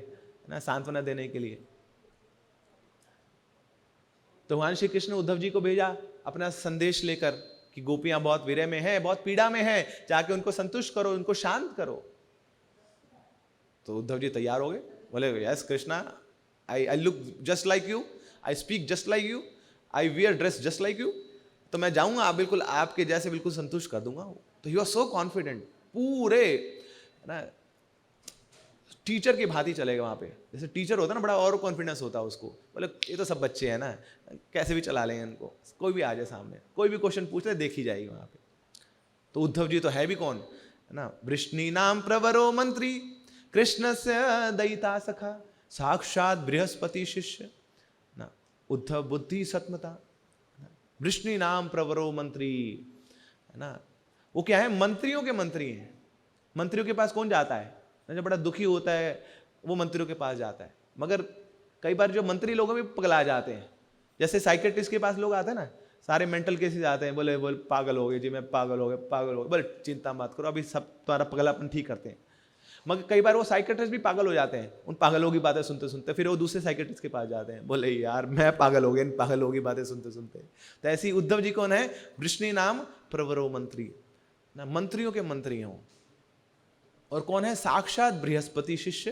ना सांत्वना देने के लिए, तो भगवान श्री कृष्ण ने उद्धव जी को भेजा अपना संदेश लेकर कि गोपियां बहुत विरह में है, बहुत पीड़ा में है, जाके उनको संतुष्ट करो, उनको शांत करो। तो उद्धव जी तैयार हो गए, बोले yes Krishna, I look just like you, I speak just like you, I wear dress just like you, तो मैं जाऊंगा आप बिल्कुल आपके जैसे बिल्कुल संतुष्ट कर दूंगा। तो ही वाज सो कॉन्फिडेंट, पूरे ना टीचर की भांति चलेगा वहां पे, जैसे टीचर होता है ना बड़ा और कॉन्फिडेंस होता है उसको, बोले ये तो सब बच्चे हैं ना, कैसे भी चला लेंगे इनको, कोई भी आ जाए सामने, कोई भी क्वेश्चन पूछ ले देखी जाएगी वहां पे। तो उद्धव जी तो है भी कौन, है ना, वृष्णि नाम प्रवरो मंत्री, कृष्ण से दयिता सखा, साक्षात बृहस्पति शिष्य ना, उद्धव बुद्धि सत्मता, वृष्णि नाम प्रवरो मंत्री, है ना, वो क्या है, मंत्रियों के मंत्री हैं। मंत्रियों के पास कौन जाता है, जब बड़ा दुखी होता है वो मंत्रियों के पास जाता है। मगर कई बार जो मंत्री लोगों में पगला जाते हैं, जैसे साइकेट्रिस्ट के पास लोग आते हैं ना, सारे मेंटल केसेस आते हैं, बोले बोले पागल हो गए जी, मैं पागल हो गया, पागल हो गया, बोले चिंता मत करो अभी सब तुम्हारा पगलापन ठीक करते हैं। मगर कई बार वो साइकेट्रिस्ट भी पागल हो जाते हैं, उन पागलों की बातें सुनते सुनते, फिर वो दूसरे साइकेट्रिस्ट के पास जाते हैं, बोले यार मैं पागल हो गया इन पागलों की बातें सुनते सुनते। तो ऐसी उद्धव जी कौन है, वृष्णि नाम प्रवरो मंत्री ना, मंत्रियों के मंत्री हों। और कौन है, साक्षात बृहस्पति शिष्य,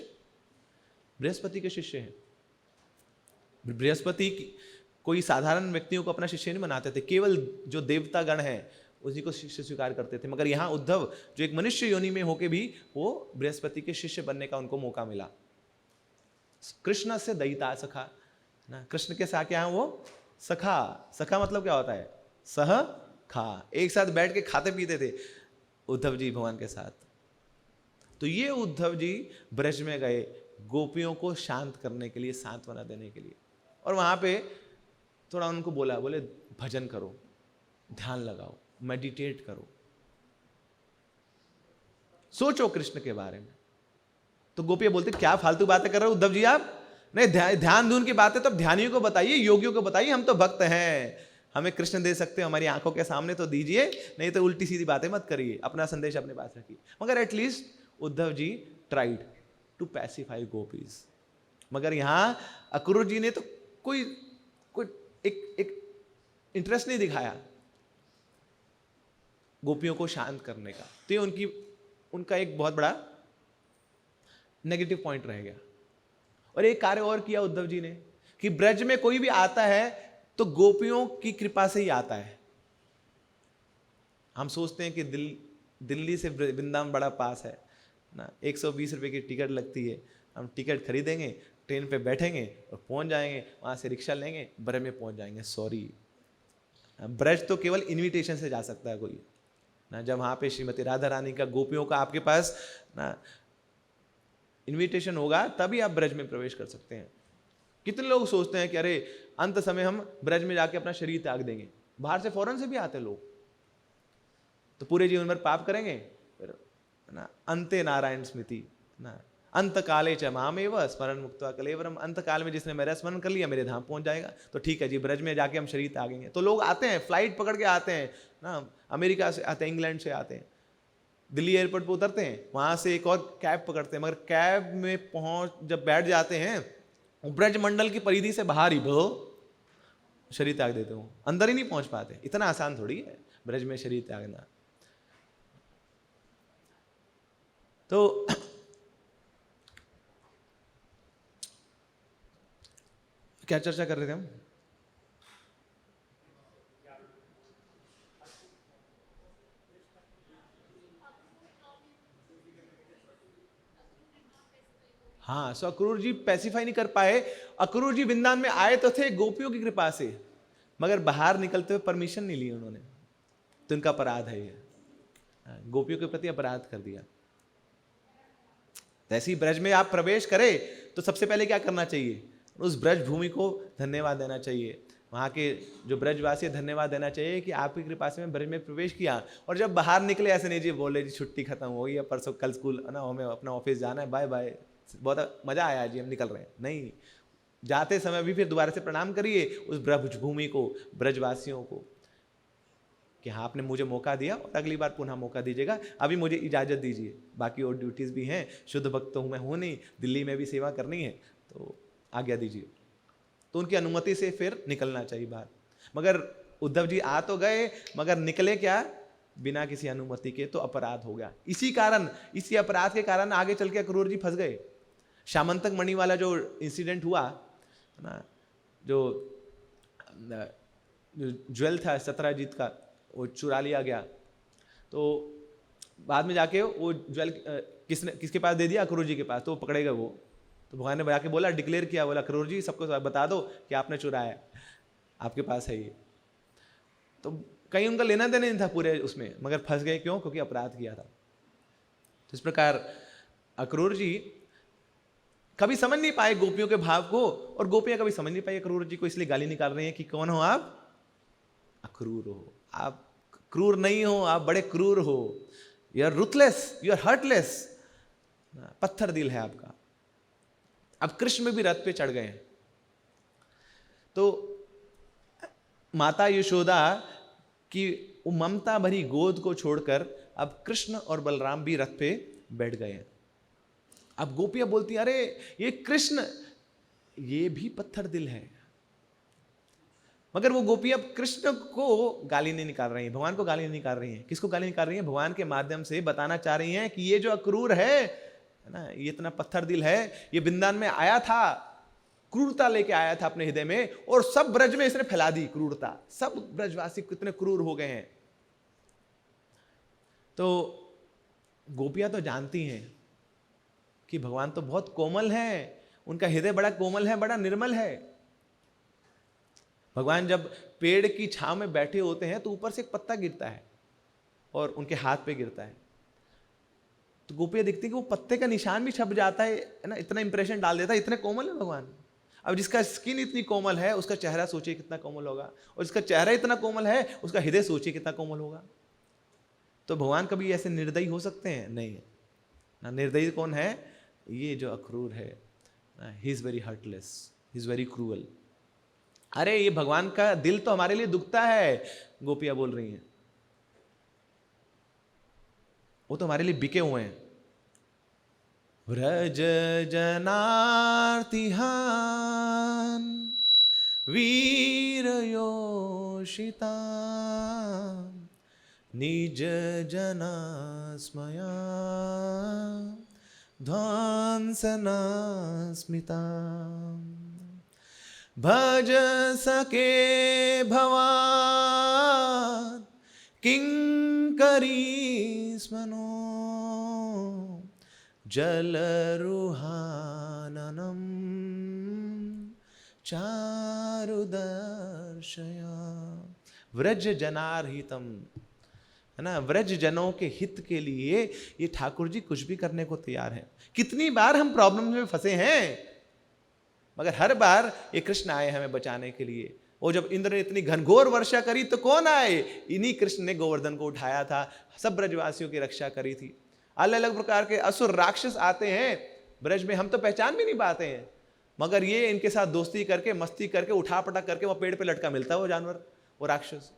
बृहस्पति के शिष्य हैं। बृहस्पति कोई साधारण व्यक्तियों को अपना शिष्य नहीं बनाते थे, केवल जो देवता गण है उसी को शिष्य स्वीकार करते थे। मगर यहाँ उद्धव जो एक मनुष्य योनि में होके भी वो बृहस्पति के शिष्य बनने का उनको मौका मिला। कृष्ण से दयिता सखा ना, कृष्ण के साथ क्या है वो सखा, सखा मतलब क्या होता है, सह खा, एक साथ बैठ के खाते पीते थे उद्धव जी भगवान के साथ। तो ये उद्धव जी ब्रज में गए गोपियों को शांत करने के लिए, सांत्वना देने के लिए, और वहां पे थोड़ा उनको बोला, बोले भजन करो, ध्यान लगाओ, मेडिटेट करो, सोचो कृष्ण के बारे में। तो गोपियां बोलते क्या फालतू बातें कर रहे हो उद्धव जी आप, नहीं ध्यान धून की बातें तो ध्यानियों को बताइए, योगियों को बताइए, हम तो भक्त हैं, हमें कृष्ण दे सकते हो, हमारी आंखों के सामने तो दीजिए, नहीं तो उल्टी सीधी बातें मत करिए, अपना संदेश अपने पास रखिए। मगर at least Uddhav ji tried to pacify gopis. मगर यहां अक्रूर जी ने तो कोई कोई एक इंटरेस्ट नहीं दिखाया गोपियों को शांत करने का, तो ये उनका एक बहुत बड़ा नेगेटिव पॉइंट रह गया। और एक कार्य और किया उद्धव जी ने कि ब्रज में कोई भी आता है तो गोपियों की कृपा से ही आता है। हम सोचते हैं कि दिल्ली से वृंदावन बड़ा पास है ना, 120 रुपए की टिकट लगती है, हम टिकट खरीदेंगे, ट्रेन पे बैठेंगे और पहुंच जाएंगे, वहां से रिक्शा लेंगे, ब्रज में पहुंच जाएंगे। सॉरी, ब्रज तो केवल इनविटेशन से जा सकता है कोई ना, जब वहां पे श्रीमती राधा रानी का, गोपियों का आपके पास ना इनविटेशन होगा तभी आप ब्रज में प्रवेश कर सकते हैं। कितने लोग सोचते हैं कि अरे अंत समय हम ब्रज में जाके अपना शरीर त्याग देंगे, बाहर से फौरन से भी आते लोग, तो पूरे जीवन भर पाप करेंगे, फिर ना अंते नारायण स्मृति ना, अंत काले च मामेव स्मरण मुक्त्वा कलेवरम, अंत काल में जिसने मेरा स्मरण कर लिया मेरे धाम पहुंच जाएगा। तो ठीक है जी, ब्रज में जाके हम शरीर त्यागेंगे। तो लोग आते हैं, फ्लाइट पकड़ के आते हैं ना, अमेरिका से आते हैं, इंग्लैंड से आते हैं, दिल्ली एयरपोर्ट पर उतरते हैं, वहां से एक और कैब पकड़ते हैं, मगर कैब में जब बैठ जाते हैं ब्रज मंडल की परिधि से बाहर ही वो शरीर त्याग देते हो, अंदर ही नहीं पहुंच पाते। इतना आसान थोड़ी है ब्रज में शरीर त्यागना। तो क्या चर्चा कर रहे थे हम, हाँ, सो अक्रूर जी पैसिफाई नहीं कर पाए। अक्रूर जी वृंदावन में आए तो थे गोपियों की कृपा से, मगर बाहर निकलते हुए परमिशन नहीं ली उन्होंने, तो इनका अपराध है ये, गोपियों के प्रति अपराध कर दिया। जैसे ही ब्रज में आप प्रवेश करें तो सबसे पहले क्या करना चाहिए, उस ब्रज भूमि को धन्यवाद देना चाहिए, वहाँ के जो ब्रजवासी धन्यवाद देना चाहिए कि आपकी कृपा से मैं ब्रज में प्रवेश किया। और जब बाहर निकले ऐसे नहीं जी बोले जी छुट्टी खत्म हो गई, परसों कल स्कूल ना, हमें अपना ऑफिस जाना है, बाय बाय, बहुत मजा आया जी हम निकल रहे हैं, नहीं, जाते समय भी फिर दोबारा से प्रणाम करिए उस ब्रज भूमि को, ब्रजवासियों को, कि हाँ आपने मुझे मौका दिया और अगली बार पुनः मौका दीजिएगा, अभी मुझे इजाज़त दीजिए, बाकी और ड्यूटीज़ भी हैं, शुद्ध भक्त तो मैं हूँ नहीं, दिल्ली में भी सेवा करनी है, तो आज्ञा दीजिए। तो उनकी अनुमति से फिर निकलना चाहिए बाहर। मगर उद्धव जी आ तो गए, मगर निकले क्या, बिना किसी अनुमति के, तो अपराध हो गया। इसी अपराध के कारण आगे चल के अक्रूर जी फंस गए। श्यामंतक मणि वाला जो इंसिडेंट हुआ ना, जो ज्वेल था सत्यजीत का, वो चुरा लिया गया, तो बाद में जाके वो ज्वेल किसके पास दे दिया, अक्रूर जी के पास, तो वो पकड़े गए वो। तो भगवान ने जाके बोला, डिक्लेयर किया, बोला अक्रूर जी सबको बता दो कि आपने चुराया, आपके पास है ये। तो कहीं उनका लेना देना नहीं था पूरे उसमें, मगर फंस गए, क्यों, क्योंकि अपराध किया था। तो इस प्रकार अक्रूर जी कभी समझ नहीं पाए गोपियों के भाव को, और गोपियां कभी समझ नहीं पाई अक्रूर जी को, इसलिए गाली निकाल रही हैं कि कौन हो आप, अक्रूर हो, आप क्रूर नहीं हो, आप बड़े क्रूर हो, you are ruthless, you are heartless, पत्थर दिल है आपका। अब कृष्ण भी रथ पे चढ़ गए हैं, तो माता यशोदा की ममता भरी गोद को छोड़कर अब कृष्ण और बलराम भी रथ पे बैठ गए हैं। अब गोपियां बोलती हैं, अरे ये कृष्ण, ये भी पत्थर दिल है। मगर वो गोपियां कृष्ण को गाली नहीं निकाल रही हैं, भगवान को गाली नहीं निकाल रही हैं। किसको गाली निकाल रही हैं, भगवान के माध्यम से बताना चाह रही हैं कि ये जो अक्रूर है ना, ये इतना पत्थर दिल है, ये वृंदावन में आया था, क्रूरता लेके आया था अपने हृदय में, और सब ब्रज में इसने फैला दी क्रूरता, सब ब्रजवासी कितने क्रूर हो गए हैं। तो गोपियां तो जानती हैं कि भगवान तो बहुत कोमल है, उनका हृदय बड़ा कोमल है, बड़ा निर्मल है। भगवान जब पेड़ की छांव में बैठे होते हैं तो ऊपर से एक पत्ता गिरता है और उनके हाथ पे गिरता है, तो गोपियां दिखती है कि वो पत्ते का निशान भी छप जाता है ना, इतना इंप्रेशन डाल देता है, इतने कोमल है भगवान। अब जिसका स्किन इतनी कोमल है, उसका चेहरा सोचिए कितना कोमल होगा, और जिसका चेहरा इतना कोमल है, उसका हृदय सोचिए कितना कोमल होगा। तो भगवान कभी ऐसे निर्दयी हो सकते हैं? नहीं ना। निर्दयी कौन है? ये जो अक्रूर है, he is very heartless, he is very cruel. अरे ये भगवान का दिल तो हमारे लिए दुखता है, गोपियां बोल रही हैं, वो तो हमारे लिए बिके हुए हैं। व्रज जनार्तिहान वीर योषिता निज जना स्मया ध्वंसना स्मिता भज सके भवान किंकरी स्मनो जलरुहाननम चारुदर्शया। व्रज जनार्हितम है ना, व्रज जनों के हित के लिए ये ठाकुर जी कुछ भी करने को तैयार हैं। कितनी बार हम प्रॉब्लम में फंसे हैं, मगर हर बार ये कृष्ण आए हमें बचाने के लिए। वो जब इंद्र ने इतनी घनघोर वर्षा करी तो कौन आए? इन्हीं कृष्ण ने गोवर्धन को उठाया था, सब ब्रजवासियों की रक्षा करी थी। अलग अलग प्रकार के असुर राक्षस आते हैं ब्रज में, हम तो पहचान भी नहीं पाते हैं, मगर ये इनके साथ दोस्ती करके मस्ती करके उठा पटक करके वो पेड़ पे लटका मिलता है वो जानवर, वो राक्षस,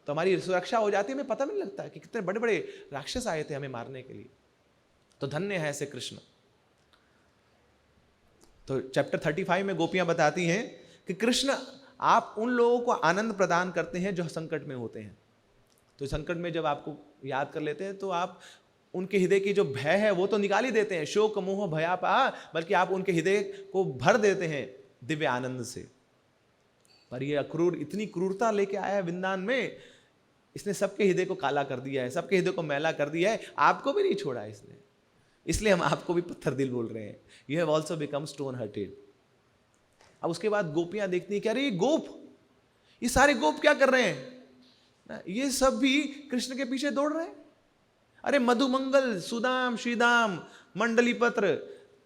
तो हमारी सुरक्षा हो जाती है, हमें पता नहीं लगता कि कितने बड़े बड़े राक्षस आए थे हमें मारने के लिए। तो धन्य है ऐसे कृष्ण। तो चैप्टर 35 में गोपियां बताती हैं कि कृष्ण आप उन लोगों को आनंद प्रदान करते हैं जो संकट में होते हैं। तो संकट में जब आपको याद कर लेते हैं तो आप उनके हृदय की जो भय है वो तो निकाल ही देते हैं, शोक मोह भयापा, बल्कि आप उनके हृदय को भर देते हैं दिव्य आनंद से। पर ये अक्रूर इतनी क्रूरता लेके आया है वृंदावन में, इसने सबके हृदय को काला कर दिया है, सबके हृदय को मैला कर दिया है, आपको भी नहीं छोड़ा इसने, इसलिए हम आपको भी पत्थर दिल बोल रहे हैं। You have also become stone hearted. अब उसके बाद गोपियां देखती हैं कि अरे ये गोप, ये सारे गोप क्या कर रहे हैं ना, ये सब भी कृष्ण के पीछे दौड़ रहे हैं। अरे मधुमंगल, सुदाम, श्रीदाम, मंडलीपत्र,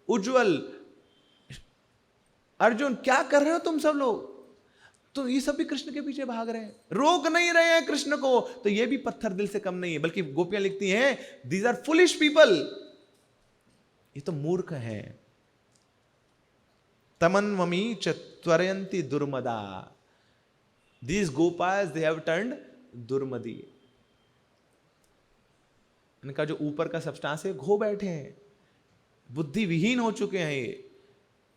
उज्जवल, अर्जुन, क्या कर रहे हो तुम सब लोग? तो ये सब भी कृष्ण के पीछे भाग रहे हैं, रोक नहीं रहे हैं कृष्ण को। तो ये भी पत्थर दिल से कम नहीं है, बल्कि गोपियां लिखती हैं दीज आर फुलिश पीपल, ये तो मूर्ख हैं। तमन्वमी च त्वरयन्ति दुर्मदा, दीज गोपास दे हैव टर्न्ड दुर्मदी। इनका जो ऊपर का सब्सटेंस है खो बैठे हैं, बुद्धि विहीन हो चुके हैं, ये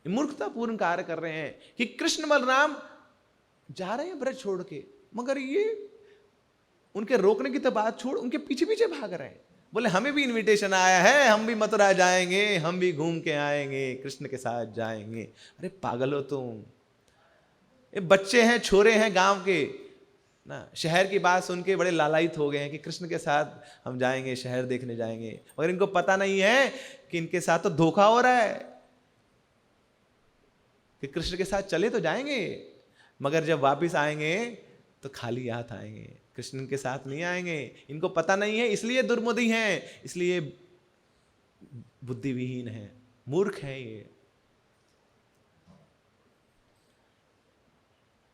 मूर्खतापूर्ण कार्य कर रहे हैं कि कृष्ण बलराम जा रहे हैं ब्रज छोड़ के, मगर ये उनके रोकने की तो बात छोड़, उनके पीछे पीछे भाग रहे हैं। बोले हमें भी इनविटेशन आया है, हम भी मथुरा जाएंगे, हम भी घूम के आएंगे, कृष्ण के साथ जाएंगे। अरे पागल हो तुम, ये बच्चे हैं, छोरे हैं गांव के ना, शहर की बात सुन के बड़े लालायित हो गए हैं कि कृष्ण के साथ हम जाएंगे, शहर देखने जाएंगे, मगर इनको पता नहीं है कि इनके साथ तो धोखा हो रहा है। कि कृष्ण के साथ चले तो जाएंगे, मगर जब वापस आएंगे तो खाली हाथ आएंगे, कृष्ण के साथ नहीं आएंगे। इनको पता नहीं है, इसलिए दुर्मति हैं, इसलिए बुद्धिविहीन है, मूर्ख है ये।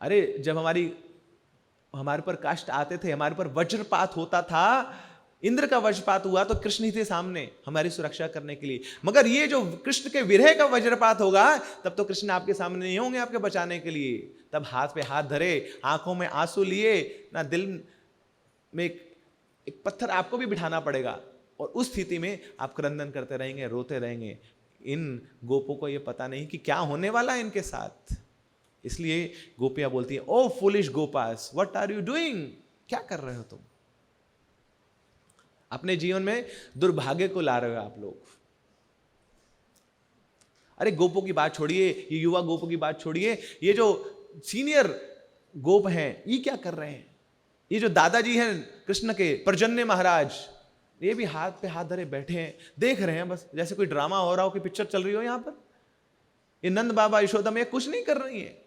अरे जब हमारे पर कष्ट आते थे, हमारे पर वज्रपात होता था, इंद्र का वज्रपात हुआ तो कृष्ण ही थे सामने हमारी सुरक्षा करने के लिए। मगर ये जो कृष्ण के विरह का वज्रपात होगा, तब तो कृष्ण आपके सामने नहीं होंगे आपके बचाने के लिए। तब हाथ पे हाथ धरे, आंखों में आंसू लिए ना, दिल में एक पत्थर आपको भी बिठाना पड़ेगा, और उस स्थिति में आप क्रंदन करते रहेंगे, रोते रहेंगे। इन गोपों को यह पता नहीं कि क्या होने वाला है इनके साथ। इसलिए गोपियां बोलती हैं, O foolish gopas, what are you doing, क्या कर रहे हो तुम, अपने जीवन में दुर्भाग्य को ला रहे हो आप लोग। अरे गोपों की बात छोड़िए, ये युवा गोपों की बात छोड़िए, ये जो सीनियर गोप हैं ये क्या कर रहे हैं। ये जो दादाजी हैं कृष्ण के, पर्जन्य महाराज, ये भी हाथ पे हाथ धरे बैठे हैं, देख रहे हैं बस, जैसे कोई ड्रामा हो रहा हो, कोई पिक्चर चल रही हो यहां पर। ये नंद बाबा यशोदा में कुछ नहीं कर रही है।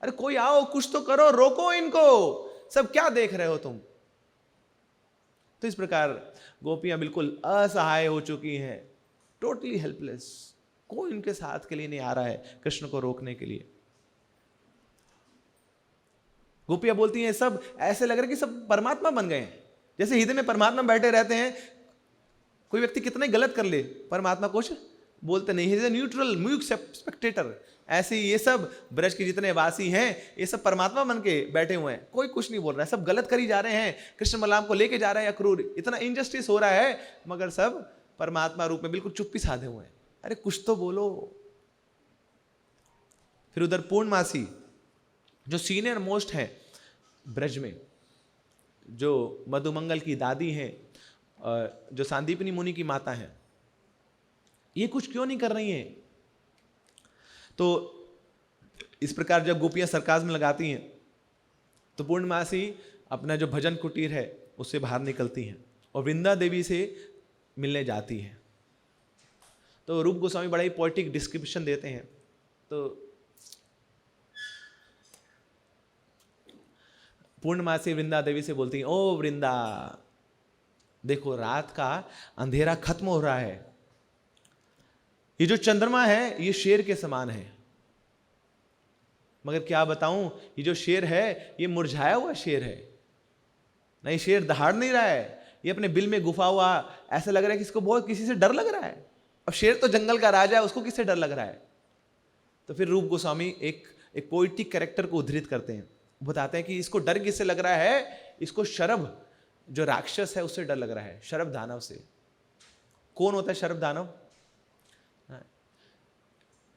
अरे कोई आओ, कुछ तो करो, रोको इनको, सब क्या देख रहे हो तुम। तो इस प्रकार गोपियां बिल्कुल असहाय हो चुकी हैं, टोटली हेल्पलेस। कोई इनके साथ के लिए नहीं आ रहा है कृष्ण को रोकने के लिए। गोपियां बोलती हैं, सब ऐसे लग रहा है कि सब परमात्मा बन गए हैं, जैसे हृदय में परमात्मा बैठे रहते हैं। कोई व्यक्ति कितना ही गलत कर ले, परमात्मा कुछ बोलते नहीं, इज ए न्यूट्रल म्यूक स्पेक्टेटर। ऐसे ये सब ब्रज के जितने वासी हैं, ये सब परमात्मा बन के बैठे हुए हैं, कोई कुछ नहीं बोल रहा है, सब गलत करी जा रहे हैं, कृष्ण बलराम को लेके जा रहे हैं अक्रूर, इतना इनजस्टिस हो रहा है, मगर सब परमात्मा रूप में बिल्कुल चुप्पी साधे हुए हैं। अरे कुछ तो बोलो। फिर उधर पूर्णमासी जो सीनियर मोस्ट है ब्रज में, जो मधुमंगल की दादी हैं, जो सांदीपनी मुनि की माता हैं, ये कुछ क्यों नहीं कर रही हैं। तो इस प्रकार जब गोपियां सरकाज़ में लगाती हैं, तो पूर्णमासी अपना जो भजन कुटीर है उससे बाहर निकलती हैं और वृंदा देवी से मिलने जाती है। तो रूप गोस्वामी बड़ा ही पोएटिक डिस्क्रिप्शन देते हैं। तो पूर्णमासी वृंदा देवी से बोलती हैं, ओ वृंदा, देखो रात का अंधेरा खत्म हो रहा है, ये जो चंद्रमा है ये शेर के समान है, मगर क्या बताऊं, ये जो शेर है ये मुरझाया हुआ शेर है, नहीं शेर दहाड़ नहीं रहा है, ये अपने बिल में गुफा हुआ, ऐसा लग रहा है कि इसको बहुत किसी से डर लग रहा है। अब शेर तो जंगल का राजा है, उसको किससे डर लग रहा है। तो फिर रूप गोस्वामी एक पोइटिक कैरेक्टर को उद्धृत करते हैं, बताते हैं कि इसको डर किससे लग रहा है, इसको शरभ जो राक्षस है उससे डर लग रहा है, शरभ दानव से। कौन होता है शरभ दानव?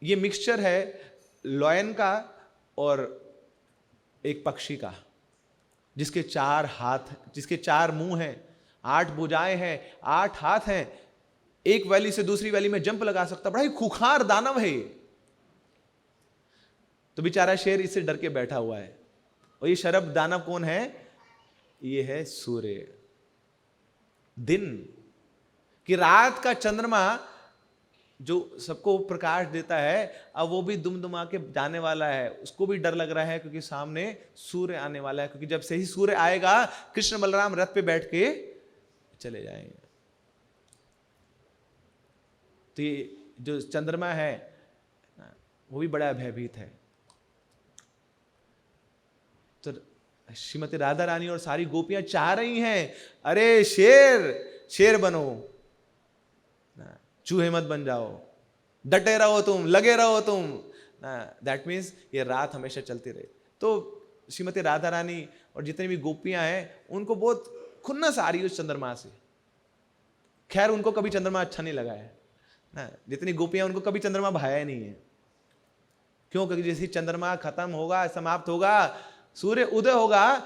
ये मिक्सचर है लॉयन का और एक पक्षी का, जिसके 4 हाथ, जिसके 4 मुंह हैं, 8 भुजाएं हैं, 8 हाथ हैं, एक वैली से दूसरी वैली में जंप लगा सकता, बड़ा ही खुखार दानव है ये। तो बेचारा शेर इससे डर के बैठा हुआ है। और ये शरभ दानव कौन है? ये है सूर्य। दिन कि रात का चंद्रमा जो सबको प्रकाश देता है, अब वो भी दुमदुमा के जाने वाला है, उसको भी डर लग रहा है क्योंकि सामने सूर्य आने वाला है, क्योंकि जब से ही सूर्य आएगा कृष्ण बलराम रथ पे बैठ के चले जाएंगे। तो ये जो चंद्रमा है वो भी बड़ा भयभीत है। तो श्रीमती राधा रानी और सारी गोपियां चाह रही हैं, अरे शेर बनो, चूहे मत बन जाओ, डटे रहो तुम, लगे रहो तुम। दैट मीन्स ये रात हमेशा चलती रहे। तो श्रीमती राधा रानी और जितनी भी गोपियां हैं उनको बहुत खुन्नस आ रही है उस चंद्रमा से। खैर उनको कभी चंद्रमा अच्छा नहीं लगा है ना, जितनी गोपियां उनको कभी चंद्रमा भाया ही नहीं है। क्यों? क्योंकि जैसे चंद्रमा खत्म होगा, समाप्त होगा, सूर्य उदय होगा,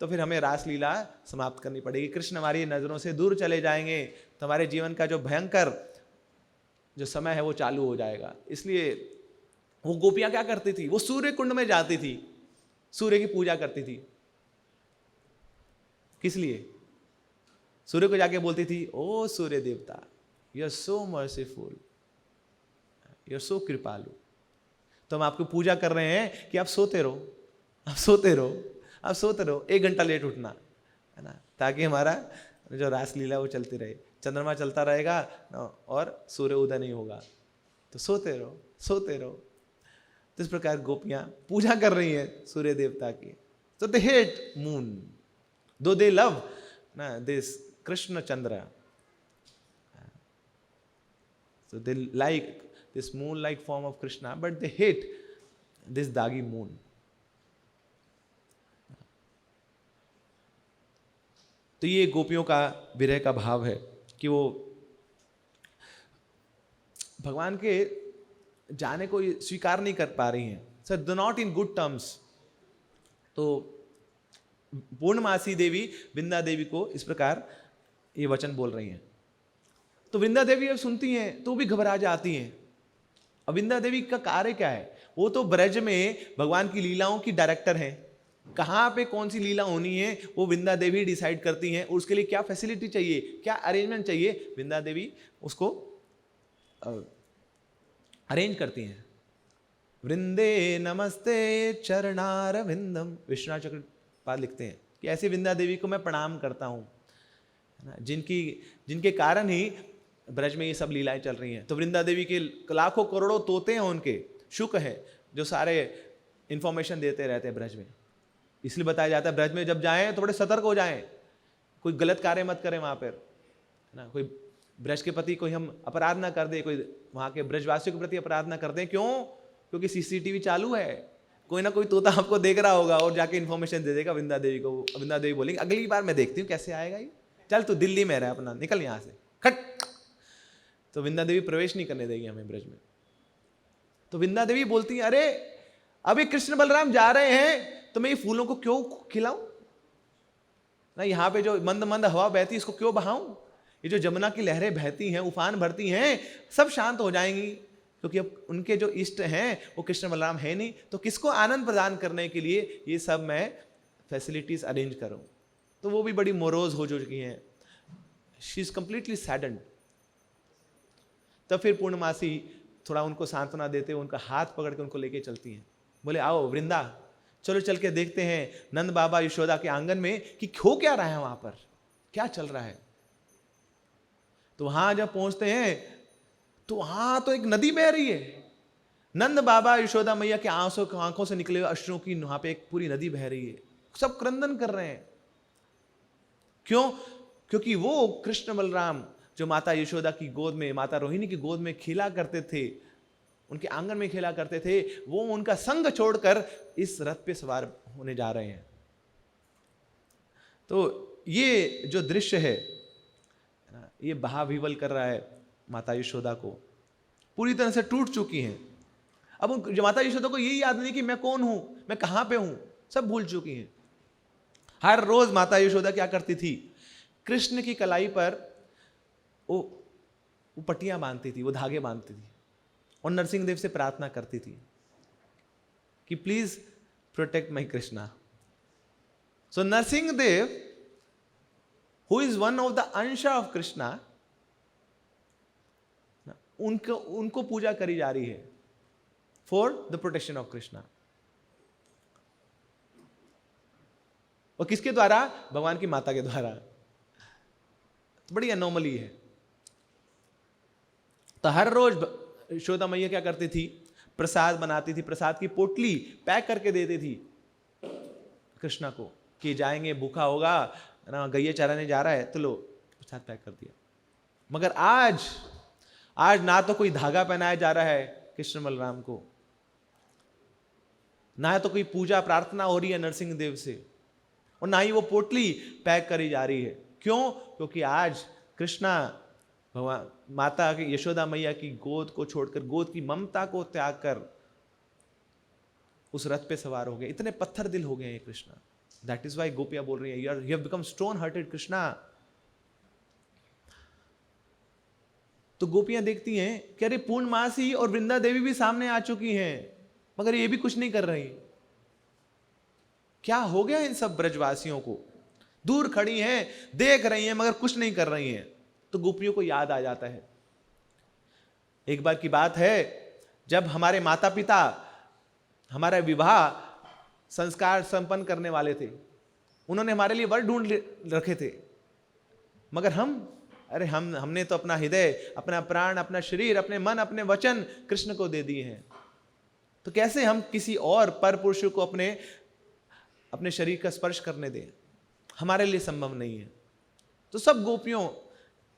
तो फिर हमें रासलीला समाप्त करनी पड़ेगी। कृष्ण हमारी नजरों से दूर चले जाएंगे तो हमारे जीवन का जो भयंकर जो समय है वो चालू हो जाएगा। इसलिए वो गोपियां क्या करती थी, वो सूर्य कुंड में जाती थी, सूर्य की पूजा करती थी। किस लिए? सूर्य को जाके बोलती थी, ओ सूर्य देवता, you are so merciful, you are so कृपालु, तो हम आपकी पूजा कर रहे हैं कि आप सोते रहो, आप सोते रहो, आप सोते रहो, 1 घंटा लेट उठना है ना, ताकि हमारा जो रासलीला वो चलती रहे, चंद्रमा चलता रहेगा और सूर्य उदय नहीं होगा, तो सोते रहो, सोते रहो। तो इस प्रकार गोपियां पूजा कर रही हैं सूर्य देवता की। तो दे हेट मून दो दे लव ना this Krishna Chandra, so they like this moon like form of Krishna, but they hate this dagi moon. तो ये गोपियों का विरह का भाव है कि वो भगवान के जाने को स्वीकार नहीं कर पा रही हैं, सर दो नॉट इन गुड टर्म्स। तो पूर्णमासी देवी वृंदा देवी को इस प्रकार ये वचन बोल रही हैं। तो वृंदा देवी अब सुनती हैं तो भी घबरा जाती हैं। अब वृंदा देवी का कार्य क्या है? वो तो ब्रज में भगवान की लीलाओं की डायरेक्टर हैं। कहाँ पे कौन सी लीला होनी है वो वृंदा देवी डिसाइड करती हैं, और उसके लिए क्या फैसिलिटी चाहिए, क्या अरेंजमेंट चाहिए, वृंदा देवी उसको अरेंज करती हैं। वृंदे नमस्ते चरणार विंदम, विश्वनाथ चक्रपाल लिखते हैं कि ऐसी वृंदा देवी को मैं प्रणाम करता हूँ, जिनके कारण ही ब्रज में ये सब लीलाएं चल रही हैं। तो वृंदा देवी के लाखों करोड़ों तोते हैं, उनके शुक हैं जो सारे इंफॉर्मेशन देते रहते हैं ब्रज में। इसलिए बताया जाता है ब्रज में जब जाएं तो बड़े सतर्क हो जाएं, कोई गलत कार्य मत करें वहां पर ना, कोई ब्रज के प्रति कोई हम अपराध ना कर दे, कोई वहां के ब्रजवासियों के प्रति अपराध ना कर दें। क्यों? क्योंकि सीसीटीवी चालू है, कोई ना कोई तोता आपको देख रहा होगा और जाके इन्फॉर्मेशन दे देगा वृंदा देवी को। वृंदा देवी बोलेगी अगली बार मैं देखती हूँ कैसे आएगा ये, चल तू दिल्ली में रह, अपना निकल यहां से, खट। तो वृंदा देवी प्रवेश नहीं करने देगी हमें ब्रज में। तो वृंदा देवी बोलती है अरे अभी कृष्ण बलराम जा रहे हैं तो मैं ये फूलों को क्यों खिलाऊं ना, यहाँ पे जो मंद मंद हवा बहती है इसको क्यों बहाऊं, ये जो जमुना की लहरें बहती हैं, उफान भरती हैं, सब शांत हो जाएंगी। क्योंकि अब उनके जो इष्ट हैं वो कृष्ण बलराम है नहीं, तो किसको आनंद प्रदान करने के लिए ये सब मैं फैसिलिटीज अरेंज करूं। तो वो भी बड़ी मोरोज हो चुकी हैं, शी इज कंप्लीटली सैडन्ड। तब फिर पूर्णमासी थोड़ा उनको सांत्वना देते हुए उनका हाथ पकड़ के उनको लेके चलती हैं। बोले आओ वृंदा, चलो चल के देखते हैं नंद बाबा यशोदा के आंगन में कि हो क्या रहा है, वहां पर क्या चल रहा है। तो वहां जब पहुंचते हैं तो वहां तो एक नदी बह रही है। नंद बाबा यशोदा मैया के आंखों से निकले हुए अश्रुओं की वहां पे एक पूरी नदी बह रही है, सब क्रंदन कर रहे हैं। क्यों? क्योंकि वो कृष्ण बलराम जो माता यशोदा की गोद में, माता रोहिणी की गोद में खेला करते थे, उनके आंगन में खेला करते थे, वो उनका संग छोड़कर इस रथ पे सवार होने जा रहे हैं। तो ये जो दृश्य है ये बहाविवल कर रहा है माता यशोदा को, पूरी तरह से टूट चुकी हैं। अब जो माता यशोदा को यही याद नहीं कि मैं कौन हूं, मैं कहां पे हूं, सब भूल चुकी हैं। हर रोज माता यशोदा क्या करती थी, कृष्ण की कलाई पर वो पट्टियां बांधती थी, वो धागे बांधती थी और नरसिंह देव से प्रार्थना करती थी कि please protect my Krishna. So Narsingh Dev who is one of the अंश ऑफ कृष्णा, उनको पूजा करी जा रही है for the protection of Krishna. और किसके द्वारा? भगवान की माता के द्वारा। तो बड़ी अनोमली है। तो हर रोज यशोदा मैया क्या करती थी, प्रसाद बनाती थी, प्रसाद की पोटली पैक करके देती थी कृष्णा को कि जाएंगे, भूखा होगा ना, गैया चराने जा रहा है, तो लो प्रसाद पैक कर दिया। मगर आज ना तो कोई धागा पहनाया जा रहा है कृष्ण बलराम को, ना तो कोई पूजा प्रार्थना हो रही है नरसिंह देव से, और ना ही वो पोटली पैक करी जा रही है। क्यों? क्योंकि आज कृष्णा भगवान माता की यशोदा मैया की गोद को छोड़कर, गोद की ममता को त्याग कर उस रथ पे सवार हो गए। इतने पत्थर दिल हो गए हैं कृष्णा। दैट इज वाई गोपियां बोल रही है, you have become stone hearted Krishna. तो गोपियां देखती हैं कि अरे पूर्णमासी और वृंदा देवी भी सामने आ चुकी हैं, मगर ये भी कुछ नहीं कर रही। क्या हो गया इन सब ब्रजवासियों को? दूर खड़ी हैं, देख रही हैं, मगर कुछ नहीं कर रही हैं। तो गोपियों को याद आ जाता है, एक बार की बात है जब हमारे माता पिता हमारा विवाह संस्कार संपन्न करने वाले थे। उन्होंने हमारे लिए वर ढूंढ रखे थे, मगर हमने तो अपना हृदय, अपना प्राण, अपना शरीर, अपने मन, अपने वचन कृष्ण को दे दिए हैं। तो कैसे हम किसी और पर पुरुष को अपने शरीर का स्पर्श करने दें? हमारे लिए संभव नहीं है। तो सब गोपियों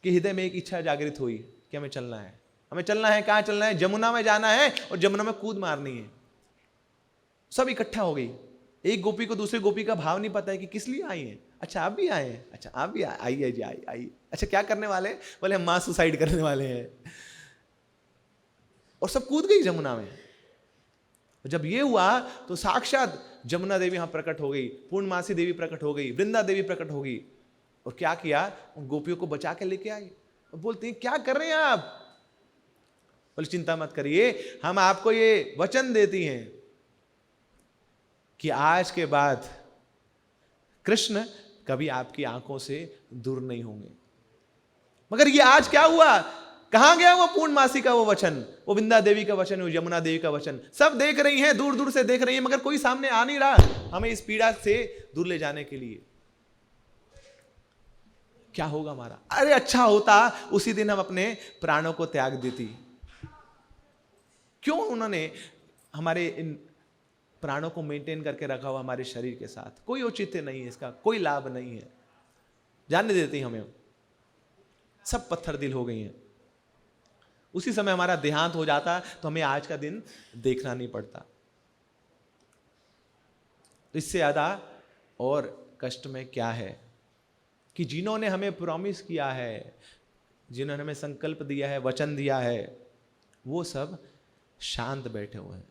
के हृदय में एक इच्छा जागृत हुई कि हमें चलना है। हमें चलना है। कहां चलना है? जमुना में जाना है और जमुना में कूद मारनी है। सब इकट्ठा हो गई। एक गोपी को दूसरे गोपी का भाव नहीं पता है कि किस लिए आई है। अच्छा आप भी आए हैं? अच्छा आप भी आइए जी, आइए। अच्छा क्या करने वाले? बोले हम मां सुसाइड करने वाले हैं। और सब कूद गई जमुना में। जब ये हुआ तो साक्षात जमुना देवी यहां प्रकट हो गई, पूर्णमासी देवी प्रकट हो गई, वृंदा देवी प्रकट हो गई। और क्या किया? उन गोपियों को बचा के लेके आई। और बोलते हैं क्या कर रहे हैं आप? बोले चिंता मत करिए, हम आपको ये वचन देती हैं कि आज के बाद कृष्ण कभी आपकी आंखों से दूर नहीं होंगे। मगर ये आज क्या हुआ? कहां गया वो पूर्णमासी का वो वचन, वो वृंदा देवी का वचन, वो यमुना देवी का वचन? सब देख रही हैं, दूर दूर से देख रही हैं, मगर कोई सामने आ नहीं रहा हमें इस पीड़ा से दूर ले जाने के लिए। क्या होगा हमारा? अरे अच्छा होता उसी दिन हम अपने प्राणों को त्याग देती। क्यों उन्होंने हमारे इन प्राणों को मेंटेन करके रखा हुआ हमारे शरीर के साथ? कोई औचित्य नहीं है इसका, कोई लाभ नहीं है। जानने देती हमें। सब पत्थर दिल हो गई हैं। उसी समय हमारा देहांत हो जाता तो हमें आज का दिन देखना नहीं पड़ता। तो इससे ज्यादा और कष्ट में क्या है कि जिन्होंने हमें प्रॉमिस किया है, जिन्होंने हमें संकल्प दिया है, वचन दिया है, वो सब शांत बैठे हुए हैं।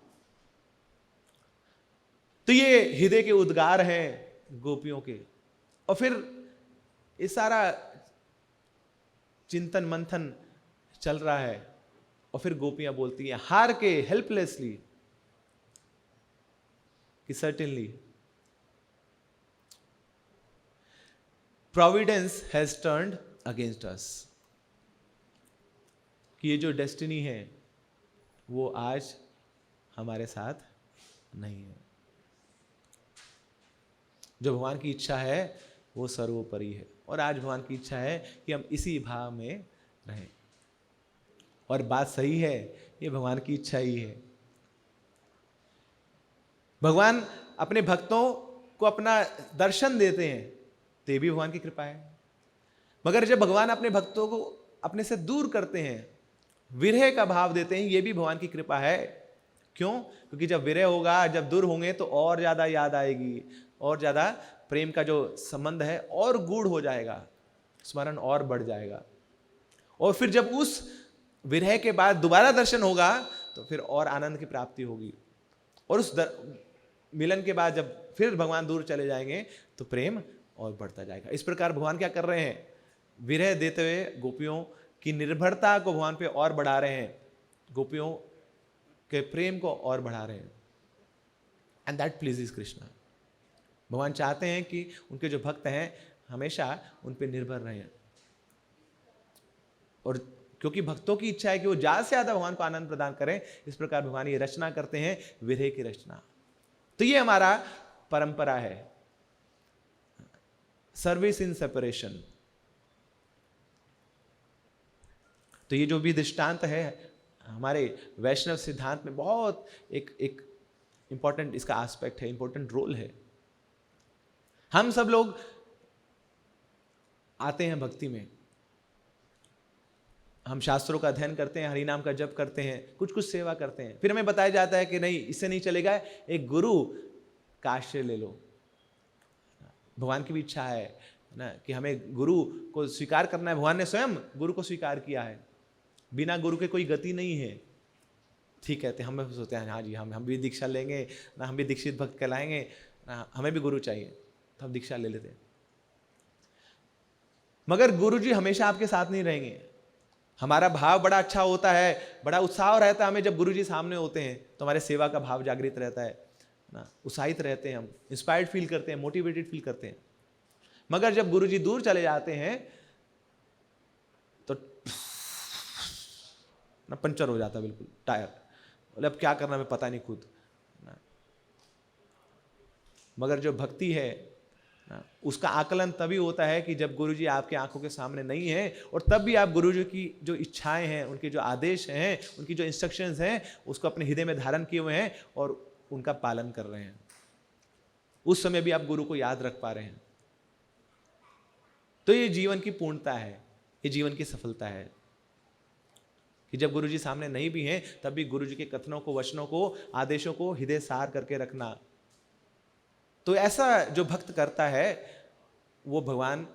तो ये हृदय के उद्गार हैं गोपियों के। और फिर ये सारा चिंतन मंथन चल रहा है और फिर गोपियां बोलती हैं हार के, हेल्पलेसली, कि certainly Providence has turned against us, कि ये जो डेस्टिनी है वो आज हमारे साथ नहीं है। जो भगवान की इच्छा है वो सर्वोपरि है, और आज भगवान की इच्छा है कि हम इसी भाव में रहें। और बात सही है, ये भगवान की इच्छा ही है। भगवान अपने भक्तों को अपना दर्शन देते हैं तो ये भी भगवान की कृपा है। मगर जब भगवान अपने भक्तों को अपने से दूर करते हैं, विरह का भाव देते हैं, ये भी भगवान की कृपा है। क्यों? क्योंकि जब विरह होगा, जब दूर होंगे तो और ज्यादा याद आएगी, और ज्यादा प्रेम का जो संबंध है और गूढ़ हो जाएगा, स्मरण और बढ़ जाएगा। और फिर जब उस विरह के बाद दोबारा दर्शन होगा तो फिर और आनंद की प्राप्ति होगी। और उस मिलन के बाद जब फिर भगवान दूर चले जाएंगे तो प्रेम और बढ़ता जाएगा। इस प्रकार भगवान क्या कर रहे हैं? विरह देते हुए गोपियों की निर्भरता को भगवान पे और बढ़ा रहे हैं, गोपियों के प्रेम को और बढ़ा रहे हैं। And that pleases Krishna. भगवान चाहते हैं कि उनके जो भक्त हैं हमेशा उन पे निर्भर रहें। और क्योंकि भक्तों की इच्छा है कि वो ज्यादा से ज्यादा भगवान को आनंद प्रदान करें, इस प्रकार भगवान ये रचना करते हैं, विरह की रचना। तो ये हमारा परंपरा है, सर्विस इन सेपरेशन। तो ये जो भी दृष्टांत है हमारे वैष्णव सिद्धांत में बहुत एक इंपॉर्टेंट इसका एस्पेक्ट है, इंपॉर्टेंट रोल है। हम सब लोग आते हैं भक्ति में, हम शास्त्रों का अध्ययन करते हैं, हरि नाम का जप करते हैं, कुछ कुछ सेवा करते हैं, फिर हमें बताया जाता है कि नहीं, इससे नहीं चलेगा, एक गुरु का आश्रय ले लो। भगवान की भी इच्छा है ना कि हमें गुरु को स्वीकार करना है। भगवान ने स्वयं गुरु को स्वीकार किया है, बिना गुरु के कोई गति नहीं है। ठीक कहते हैं, हम सोचते हैं हाँ जी हम भी दीक्षा लेंगे ना, हम भी दीक्षित भक्त कहलाएंगे ना, हमें भी गुरु चाहिए, तो हम दीक्षा ले लेते हैं। मगर गुरु जी हमेशा आपके साथ नहीं रहेंगे। हमारा भाव बड़ा अच्छा होता है, बड़ा उत्साह रहता है हमें जब गुरु जी सामने होते हैं, तो हमारे सेवा का भाव जागृत रहता है ना, उत्साहित रहते हैं, हम इंस्पायर्ड फील करते हैं, मोटिवेटेड फील करते हैं। मगर जब गुरु जी दूर चले जाते हैं तो ना पंचर हो जाता है, बिल्कुल टायर, बोले अब क्या करना मैं पता नहीं खुद ना। मगर जो भक्ति है ना, उसका आकलन तभी होता है कि जब गुरुजी आपके आंखों के सामने नहीं है, और तब भी आप गुरुजी की जो इच्छाएं हैं, उनके जो आदेश हैं, उनकी जो इंस्ट्रक्शंस हैं, उसको अपने हृदय में धारण किए हुए हैं और उनका पालन कर रहे हैं। उस समय भी आप गुरु को याद रख पा रहे हैं। तो ये जीवन की पूर्णता है, ये जीवन की सफलता है कि जब गुरुजी सामने नहीं भी हैं, तब भी गुरुजी के कथनों को, वचनों को, आदेशों को हृदय सार करके रखना। तो ऐसा जो भक्त करता है वो भगवान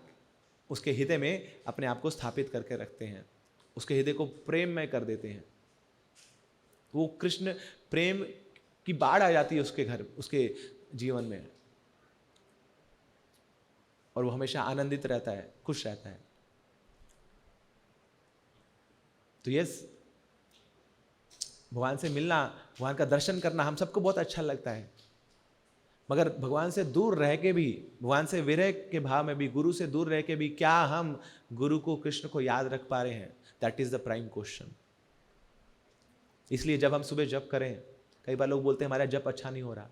उसके हृदय में अपने आप को स्थापित करके रखते हैं, उसके हृदय को प्रेममय कर देते हैं। वो कृष्ण प्रेम की बाढ़ आ जाती है उसके घर, उसके जीवन में, और वो हमेशा आनंदित रहता है, खुश रहता है। तो यस, भगवान से मिलना, भगवान का दर्शन करना हम सबको बहुत अच्छा लगता है। मगर भगवान से दूर रह के भी, भगवान से विरह के भाव में भी, गुरु से दूर रह के भी, क्या हम गुरु को, कृष्ण को याद रख पा रहे हैं? That is the prime question. इसलिए जब हम सुबह जप करें, कई बार लोग बोलते हैं हमारा जप अच्छा नहीं हो रहा,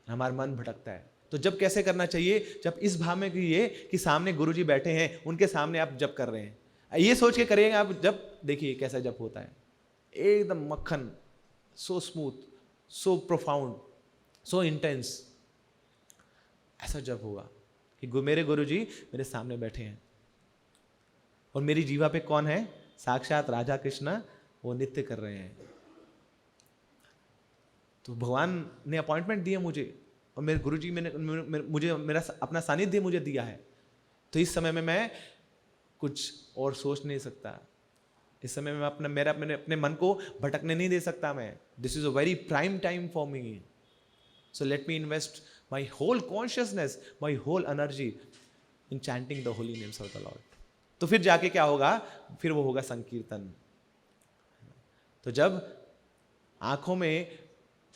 हमारा मन भटकता है। तो जप कैसे करना चाहिए? जब इस भाव में कीजिए कि सामने गुरु जी बैठे हैं, उनके सामने आप जप कर रहे हैं, ये सोच के करिएगा आप जप, देखिए कैसा जप होता है, एकदम मक्खन, सो स्मूथ, सो प्रोफाउंड, सो इंटेंस। ऐसा जब होगा कि मेरे गुरु जी मेरे सामने बैठे हैं और मेरी जीवा पे कौन है? साक्षात राधा कृष्ण, वो नृत्य कर रहे हैं। तो भगवान ने अपॉइंटमेंट दिया मुझे, और मेरे गुरु जी मुझे मेरा अपना सानिध्य मुझे दिया है। तो इस समय में मैं कुछ और सोच नहीं सकता, इस समय में अपने मन को भटकने नहीं दे सकता मैं। This is a very prime time for me, so let me invest my whole consciousness, my whole energy in chanting the holy names of the Lord. तो फिर जाके क्या होगा? फिर वो होगा संकीर्तन। तो जब आंखों में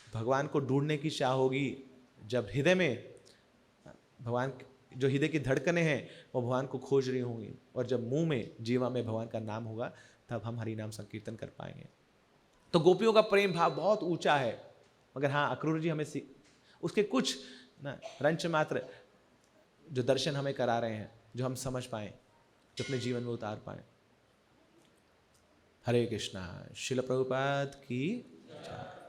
भगवान को ढूंढने की चाह होगी, जब हृदय में भगवान, जो हृदय की धड़कनें हैं वो भगवान को खोज रही होंगी, और जब मुंह में, जीवा में भगवान का नाम होगा, तब हम हरि नाम संकीर्तन कर पाएंगे। तो गोपियों का प्रेम भाव बहुत ऊंचा है। मगर हाँ, अक्रूर जी हमें उसके कुछ ना रंच मात्र जो दर्शन हमें करा रहे हैं, जो हम समझ पाए, जो अपने जीवन में उतार पाए। हरे कृष्णा। श्रील प्रभुपाद की जय।